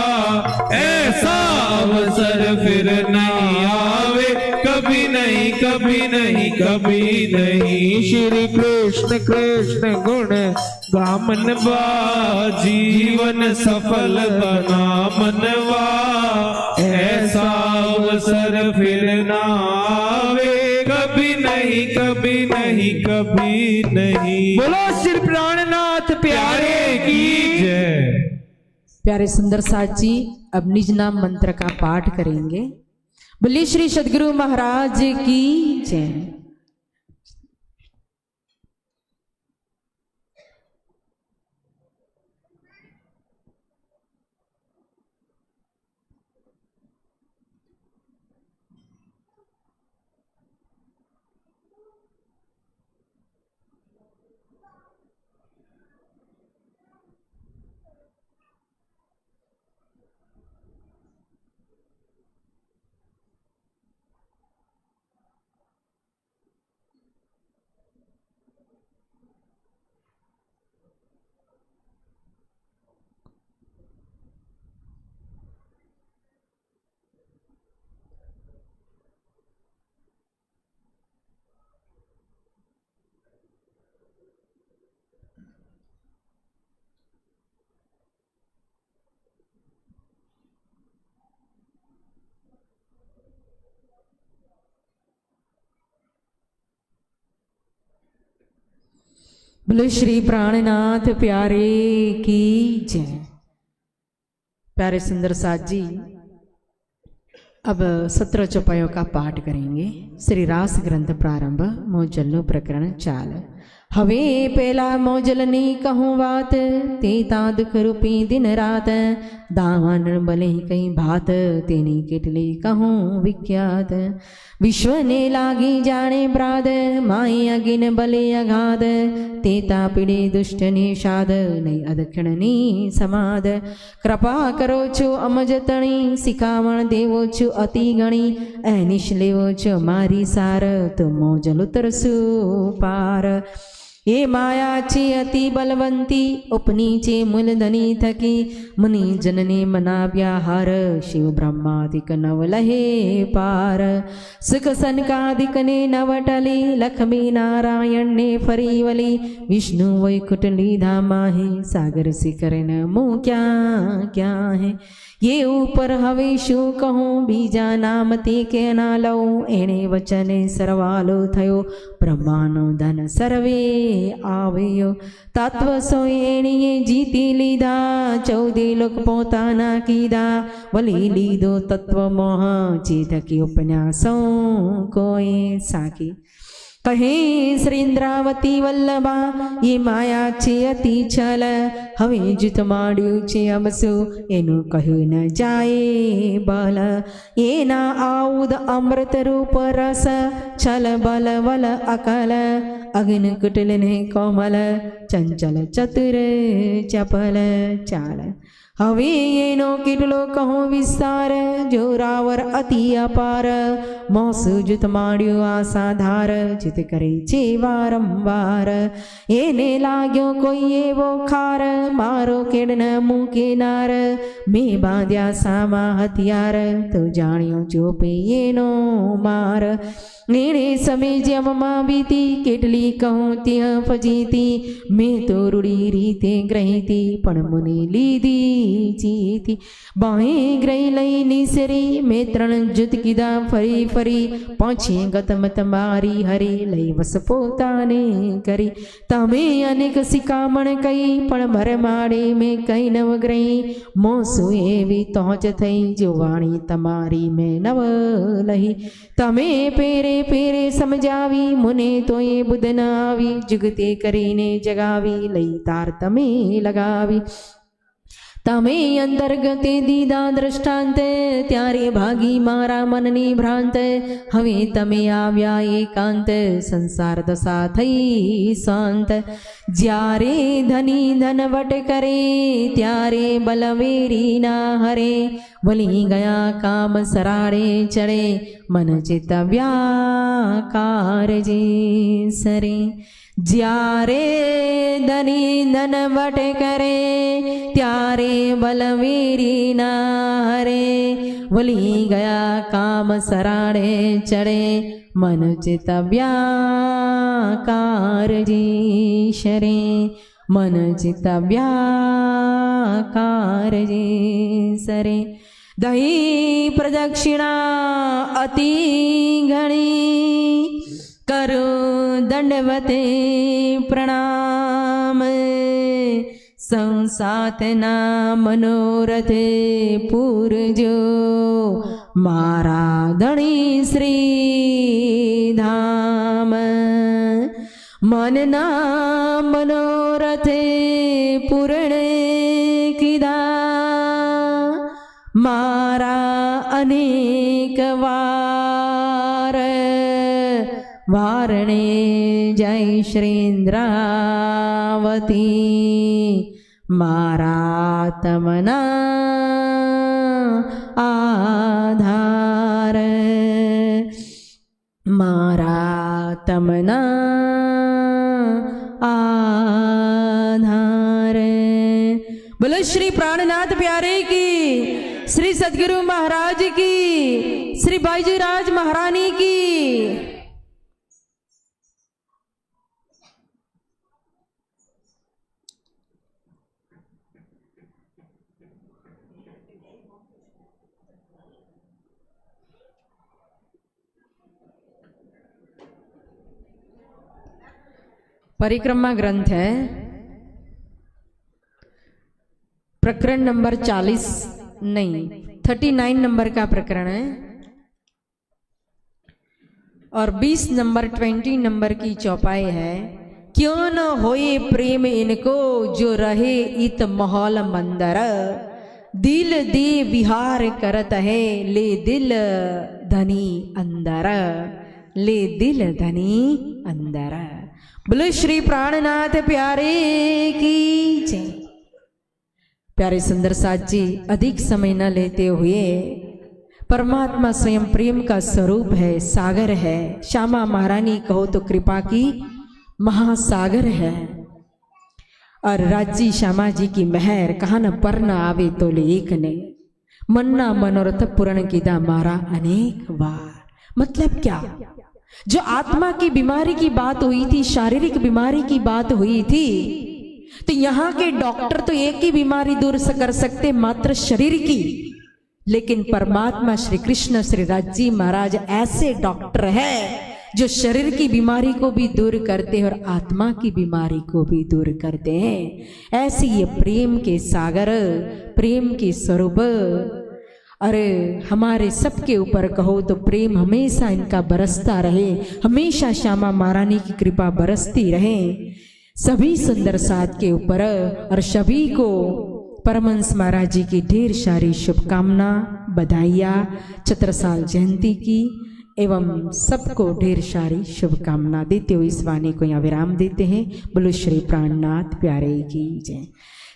Speaker 2: ऐसा अवसर फिर नहीं आवे, कभी नहीं कभी नहीं कभी नहीं। श्री कृष्ण कृष्ण गुण गा मनवा, जीवन सफल बना मनवा। ऐसा अवसर फिर ना आवे, कभी नहीं कभी नहीं कभी नहीं। बोलो श्री प्राणनाथ प्यारे की जय।
Speaker 1: प्यारे सुंदर साथ जी अब निज नाम मंत्र का पाठ करेंगे। बोलिए श्री सद्गुरु महाराज की जय। बोले श्री प्राणनाथ प्यारे की जय। प्यारे सुंदर साथ जी अब 17 चौपायों का पाठ करेंगे। श्री रास ग्रंथ प्रारंभ मोजल्लो प्रकरण चाल। હવે પેલા મોજલની કહું વાત, તે તા દુઃખ રૂપી દિન રાત, દાવાન બલે કઈ ભાત, તેની કેટલી કહું વિખ્યાત. વિશ્વને લાગી જાણે બ્રાદ, માય અગિન બલે અગાધ, તે તા પીડે દુષ્ટ નિષાદ, નહીં અદક્ષિણની સમાદ. કૃપા કરો છો અમજ તણી, શિખામણ દેવો છો અતિ ગણી, એનિશ લેવો છો મારી સાર, તો મોજલ ઉતરશું પાર. એ માયા છે અતિ બલવંતી, ઉપની છે મૂલધની થકી, મુનિ જનને મનાવ્યા હાર, શિવ બ્રહ્માદિક નવ લહે પાર. સુખ સનકાદિકને નવટલી, લક્ષ્મી નારાયણને ફરી વલી, વિષ્ણુ વૈકુંઠ લીધા માહે, સાગર શિખર નમો ક્યાં ક્યાં હે. ये ऊपर હવે શું કહું, બીજા નામ તે કે ના લઉં, એણે વચને સરવાલો થયો, બ્રહ્માનો ધન સર્વે આવ્યો. તત્વ સો એણીએ જીતી લીધા, 14 લોક પોતાના કીધા, વલી લીધો તત્વ મોહ, જે થકી ઉપન્યાસો કોઈ સાકી. કહે શ્રી ઇન્દ્રાવતી વલ્લભા, એ માયા છે અતિ છલ, હવે જૂથ માંડ્યું છે અમસું, એનું કહ્યું ન જાય બલ. એના આઉદ અમૃત રૂપ રસ, છલ બલ વલ અકલ, અગ્ન કુટલ ને કોમલ, ચંચલ ચતુર ચપલ ચાલ. હવે એનો કેટલો કહું વિસ્તાર, જોરાવર અતિ અપાર, મોસુ જૂથ માંડ્યું આસાધાર, જીત કરે છે વારંવાર. એને લાગ્યો કોઈ એવો ખાર, મારો કેડન મૂકેનાર, મેં બાંધ્યા સામા હથિયાર, તો જાણ્યો ચોપે એનો માર. એણે સમય જેમમાં બીતી, કેટલી કહું ત્યાં ફજીતી, મેં તો રૂડી રીતે ગ્રહીતી, પણ મુને લીધી જીતી. બાહે ગ્રહી લઈ નિસરી, મેં 3 જૂથ કીધા ફરી ફરી, પાછી ગતમત મારી હરી, લઈ વસ પોતાને કરી. તમે અનેક શિખામણ કહી, પણ ભરમાડે મેં કઈ નવ ગ્રહી, મોસું એવી તોચ થઈ, જો વાણી તમારી મેં નવ લહી. તમે પેરે પેરે સમજાવી, મુને તો એ બુદ્ધ ના આવી, જુગતે કરીને જગાવી, લઈ તાર તમે લગાવી. તમે અંતર્ગતે દીધા દ્રષ્ટાંત, ત્યારે ભાગી મારા મનની ભ્રાંત. હવે તમે આવ્યા એકાંત, સંસાર દશા થઈ શાંત. જ્યારે ધની ધનવટ કરે, ત્યારે બલવેરી ના હરે, વલી ગયા કામ સરાડે ચડે, મન ચિત્ત વ્યાકારજે સરે. જ્યારે ધની ધનવટ કરે, ત્યારે બલવીરી ના હરે, વલી ગયા કામ સરાડે ચડે, મન ચિત્ત વ્યાકારજે શરે. મન ચિત્ત વ્યાકારજે સરે. દહી પ્રદક્ષિણા અતિ ઘણી, કરો દંડવતે પ્રણામ. સંસાતના મનોરથે પૂરજો, મારા ધણી શ્રી ધામ. મનના મનોરથે પૂર્ણ કીધા, મારા અનેક વાર. વારણે જય શ્રી ઇન્દ્રાવતી, મારા તમના આધાર. મારા તમના આધાર. બોલો શ્રી પ્રાણનાથ પ્યારે કી, श्री सदगुरु महाराज की, श्री बाईजी राज महारानी की. परिक्रमा ग्रंथ है, प्रकरण नंबर 40 नहीं 39 नंबर का प्रकरण है और 20 नंबर 20 नंबर की चौपाई है. क्यों न होए प्रेम इनको जो रहे इत महल मंदर, दिल दे विहार करत है ले दिल धनी अंदर, ले दिल धनी अंदर। बोलो श्री प्राणनाथ प्यारे की जय। प्यारे सुंदर साथ जी, अधिक समय न लेते हुए, परमात्मा स्वयं प्रेम का स्वरूप है, सागर है। श्यामा महारानी कहो तो कृपा की महासागर है। और राज्जी श्यामा जी की मेहर कहा न पर न आवे तो लेख ने, मन्ना मनोरथ पूर्ण कीदा मारा अनेक बार। मतलब क्या, जो आत्मा की बीमारी की बात हुई थी, शारीरिक बीमारी की बात हुई थी, तो यहाँ के डॉक्टर तो एक ही बीमारी दूर कर सकते, मात्र शरीर की। लेकिन परमात्मा श्री कृष्ण श्री राज्जी महाराज ऐसे डॉक्टर है जो शरीर की बीमारी को भी दूर करते हैं और आत्मा की बीमारी को भी दूर करते हैं। ऐसे ये प्रेम के सागर, प्रेम के स्वरूप, अरे हमारे सबके ऊपर कहो तो प्रेम हमेशा इनका बरसता रहे, हमेशा श्यामा महारानी की कृपा बरसती रहे सभी सुंदर साथ के ऊपर। और सभी को परमहंस महाराज जी की ढेर सारी शुभकामना, बधाइयाँ छत्रसाल जयंती की, एवं सबको ढेर सारी शुभकामना देते हुए इस वाणी को यहाँ विराम देते हैं। बोलो श्री प्राणनाथ प्यारे की जय।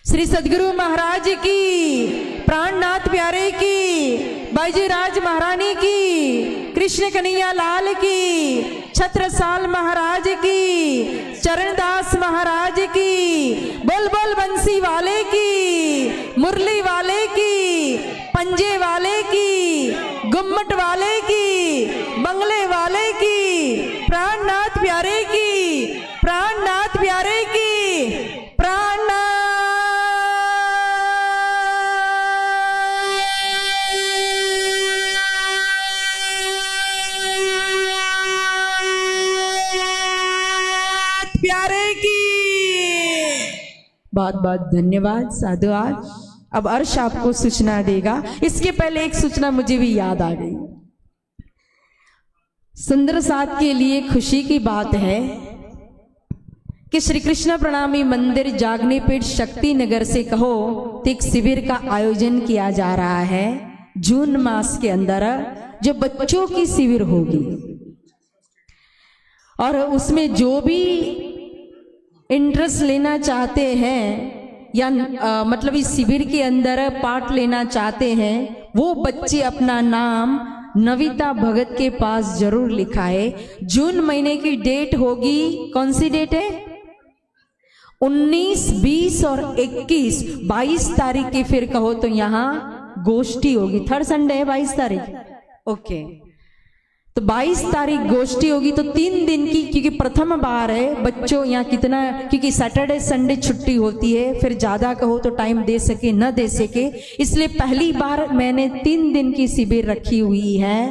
Speaker 1: श्री सदगुरु महाराज की, प्राणनाथ प्यारे की, बाईजीराज महारानी की, कृष्ण कन्हैया लाल की, छत्रसाल महाराज की, चरणदास महाराज की, बोल बोल बंसी वाले की, मुरली वाले की, पंजे वाले की, गुम्मट वाले की, बंगले वाले की, प्राणनाथ प्यारे की, प्राणनाथ प्यारे की, प्राणनाथ प्यारे की। बहुत बहुत धन्यवाद साधुवाद। अब अर्श आपको सूचना देगा। इसके पहले एक सूचना मुझे भी याद आ गई। सुंदर साथ के लिए खुशी की बात है कि श्री कृष्ण प्रणामी मंदिर जागनी पीठ शक्ति नगर से कहो तो एक शिविर का आयोजन किया जा रहा है जून मास के अंदर, जो बच्चों की शिविर होगी। और उसमें जो भी इंटरेस्ट लेना चाहते हैं या मतलब इस शिविर के अंदर पार्ट लेना चाहते हैं, वो बच्चे अपना नाम नविता भगत के पास जरूर लिखाए। जून महीने की डेट होगी, कौन सी डेट है? 19, 20 और 21, 22 तारीख की फिर कहो तो यहाँ गोष्ठी होगी। थर्ड संडे है 22 तारीख, ओके। तो 22 तारीख गोष्ठी होगी, तो 3 दिन की, क्योंकि प्रथम बार है बच्चों यहाँ कितना, क्योंकि सैटरडे संडे छुट्टी होती है, फिर ज्यादा कहो तो टाइम दे सके न दे सके, इसलिए पहली बार मैंने 3 दिन की शिविर रखी हुई है।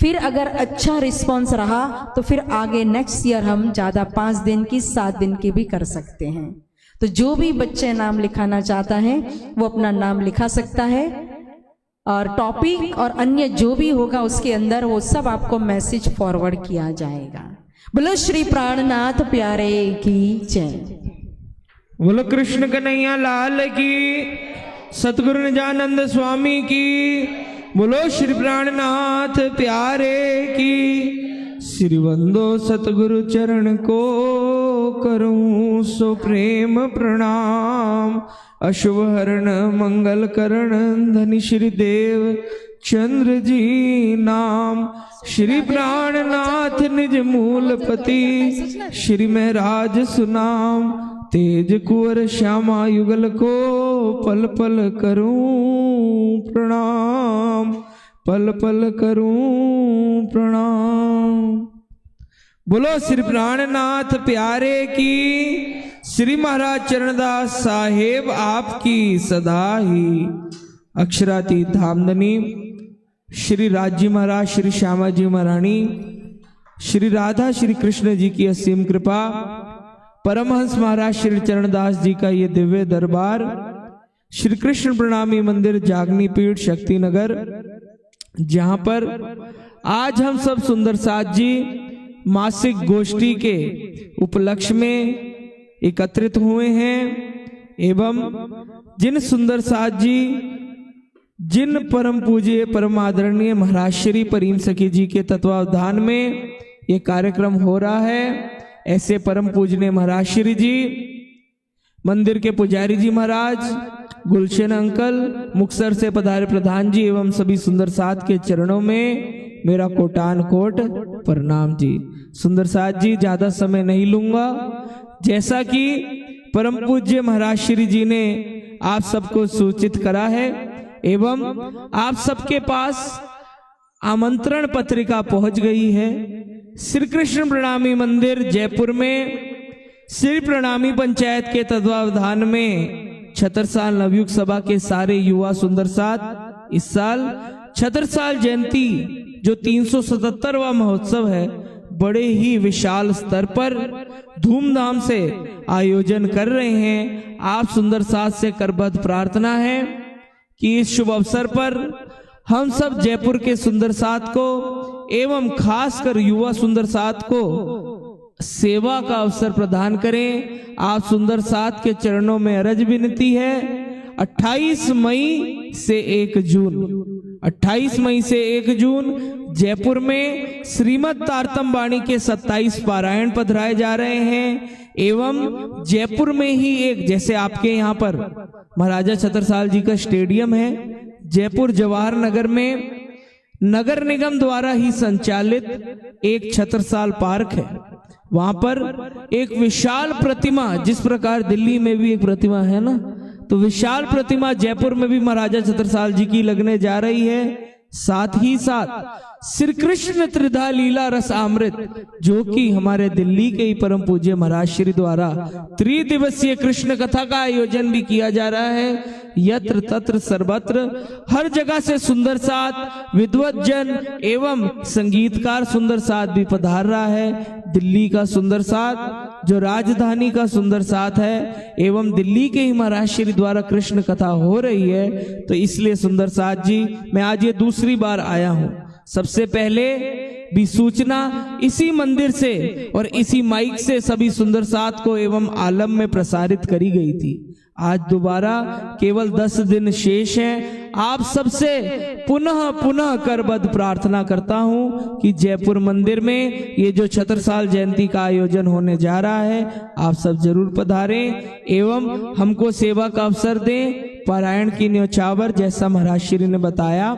Speaker 1: फिर अगर अच्छा रिस्पांस रहा तो फिर आगे नेक्स्ट ईयर हम ज्यादा 5 दिन की, 7 दिन की भी कर सकते हैं। तो जो भी बच्चे नाम लिखाना चाहता है वो अपना नाम लिखा सकता है, और टॉपिक और अन्य जो भी होगा उसके अंदर वो सब आपको मैसेज फॉरवर्ड किया जाएगा। बोलो श्री प्राणनाथ प्यारे की जय।
Speaker 2: बोलो कृष्ण कन्हैया लाल की, सतगुरु निजानंद स्वामी की, बोलो श्री प्राणनाथ प्यारे की। श्री वंदो सतगुरु चरण को करूं सो प्रेम प्रणाम। अशुभ हरण मंगल करण धनि श्री देव चंद्र जी नाम। श्री प्राणनाथ निज मूलपति श्री महराज सुनाम। तेज कुंवर श्यामा युगल को पल पल करूं प्रणाम, पल पल करूं प्रणाम। बोलो श्री प्राणनाथ प्यारे की। श्री महाराज चरणदास साहेब आपकी सदा ही अक्षरातीत धामधनी। श्री राज्य महाराज श्री श्यामा जी महारानी, श्री राधा श्री कृष्ण जी की असीम कृपा, परमहंस महाराज श्री चरणदास जी का ये दिव्य दरबार, श्री कृष्ण प्रणामी मंदिर जागनी पीठ शक्ति नगर, जहां पर आज हम सब सुंदर साथ जी मासिक गोष्ठी के उपलक्ष्य में एकत्रित हुए हैं एवं जिन सुंदर साथ जी, जिन परम पूज्य परम आदरणीय महाराज श्री प्रेम सखी जी के तत्वावधान में ये कार्यक्रम हो रहा है, ऐसे परम पूजनीय महाराज श्री जी, मंदिर के पुजारी जी महाराज, गुलशन अंकल, मुक्तसर से पधारे प्रधान जी एवं सभी सुंदर साथ के चरणों में मेरा कोटान कोट प्रणाम जी। सुंदर साथ जी, ज्यादा समय नहीं लूंगा। जैसा कि परम पूज्य महाराज श्री जी ने आप सबको सूचित करा है एवं आप सबके पास आमंत्रण पत्रिका पहुंच गई है। श्री कृष्ण प्रणामी मंदिर जयपुर में श्री प्रणामी पंचायत के तत्वावधान में छतरसाल नवयुग सभा के सारे युवा सुंदर साथ इस साल छतरसाल जयंती जो 377वां महोत्सव है, बड़े ही विशाल स्तर पर धूमधाम से आयोजन कर रहे हैं। आप सुंदर साथ से करबद्ध प्रार्थना है कि इस शुभ अवसर पर हम सब जयपुर के सुंदर साथ को एवं खासकर युवा सुंदर साथ को सेवा का अवसर प्रदान करें। आप सुंदर साथ के चरणों में अरज विनती है। 28 मई से 1 जून जयपुर में श्रीमद् तारतम वाणी के 27 पारायण पधराए जा रहे हैं एवं जयपुर में ही एक, जैसे आपके यहाँ पर महाराजा छतरसाल जी का स्टेडियम है, जयपुर जवाहर नगर में नगर निगम द्वारा ही संचालित एक छतरसाल पार्क है। वहां पर एक विशाल प्रतिमा, जिस प्रकार दिल्ली में भी एक प्रतिमा है ना, तो विशाल प्रतिमा जयपुर में भी महाराजा छतरसाल जी की लगने जा रही है। साथ ही साथ श्री कृष्ण त्रिधा लीला रस अमृत, जो कि हमारे दिल्ली के ही परम पूज्य महाराज श्री द्वारा 3 दिवसीय कृष्ण कथा का आयोजन भी किया जा रहा है। यत्र तत्र सर्वत्र हर जगह से सुंदर साथ विद्वत जन एवं संगीतकार सुंदर साथ भी पधार रहा है। दिल्ली का सुंदर साथ जो राजधानी का सुंदर साथ है एवं दिल्ली के ही महाराज श्री द्वारा कृष्ण कथा हो रही है, तो इसलिए सुंदर साथ जी मैं आज ये दूसरी बार आया हूँ। सबसे पहले भी सूचना इसी मंदिर से और इसी माइक से सभी सुंदर साथ को एवं आलम में प्रसारित करी गई थी। आज दोबारा केवल 10 दिन शेष हैं। आप सबसे पुनः करबद्ध प्रार्थना करता हूं कि जयपुर मंदिर में ये जो छतरसाल जयंती का आयोजन होने जा रहा है, आप सब जरूर पधारें एवं हमको सेवा का अवसर दें। पारायण की न्यौछावर जैसा महाराज श्री ने बताया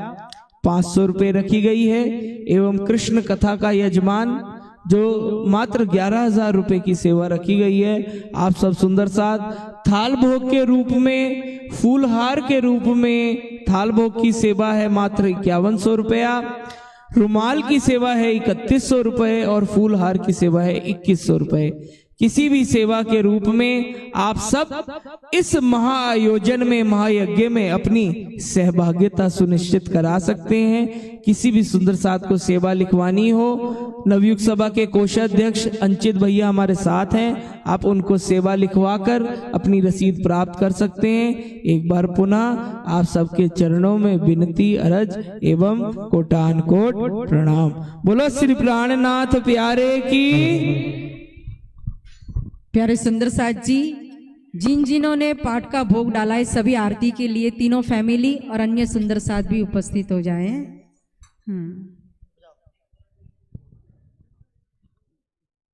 Speaker 2: 500 रुपये रखी गई है एवं कृष्ण कथा का यजमान जो मात्र 11,000 रुपये की सेवा रखी गई है। आप सब सुंदर साथ थाल भोग के रूप में, फूलहार के रूप में थाल भोग की सेवा है मात्र 5100 रुपया, रुमाल की सेवा है 3100 रुपये और फूलहार की सेवा है 2100 रुपये। किसी भी सेवा के रूप में आप सब इस महाआयोजन में, महायज्ञ में अपनी सहभागिता सुनिश्चित करा सकते हैं। किसी भी सुंदर साथ को सेवा लिखवानी हो, नवयुग सभा के कोषाध्यक्ष अंचित भैया हमारे साथ हैं, आप उनको सेवा लिखवाकर अपनी रसीद प्राप्त कर सकते हैं। एक बार पुनः आप सबके चरणों में विनती, अरज एवं कोटान कोट प्रणाम। बोलो श्री प्राणनाथ प्यारे की।
Speaker 1: प्यारे सुंदर साथ जी, जिन्होंने पाठ का भोग डाला है सभी आरती के लिए तीनों फैमिली और अन्य सुंदर साथ भी उपस्थित हो जाएं।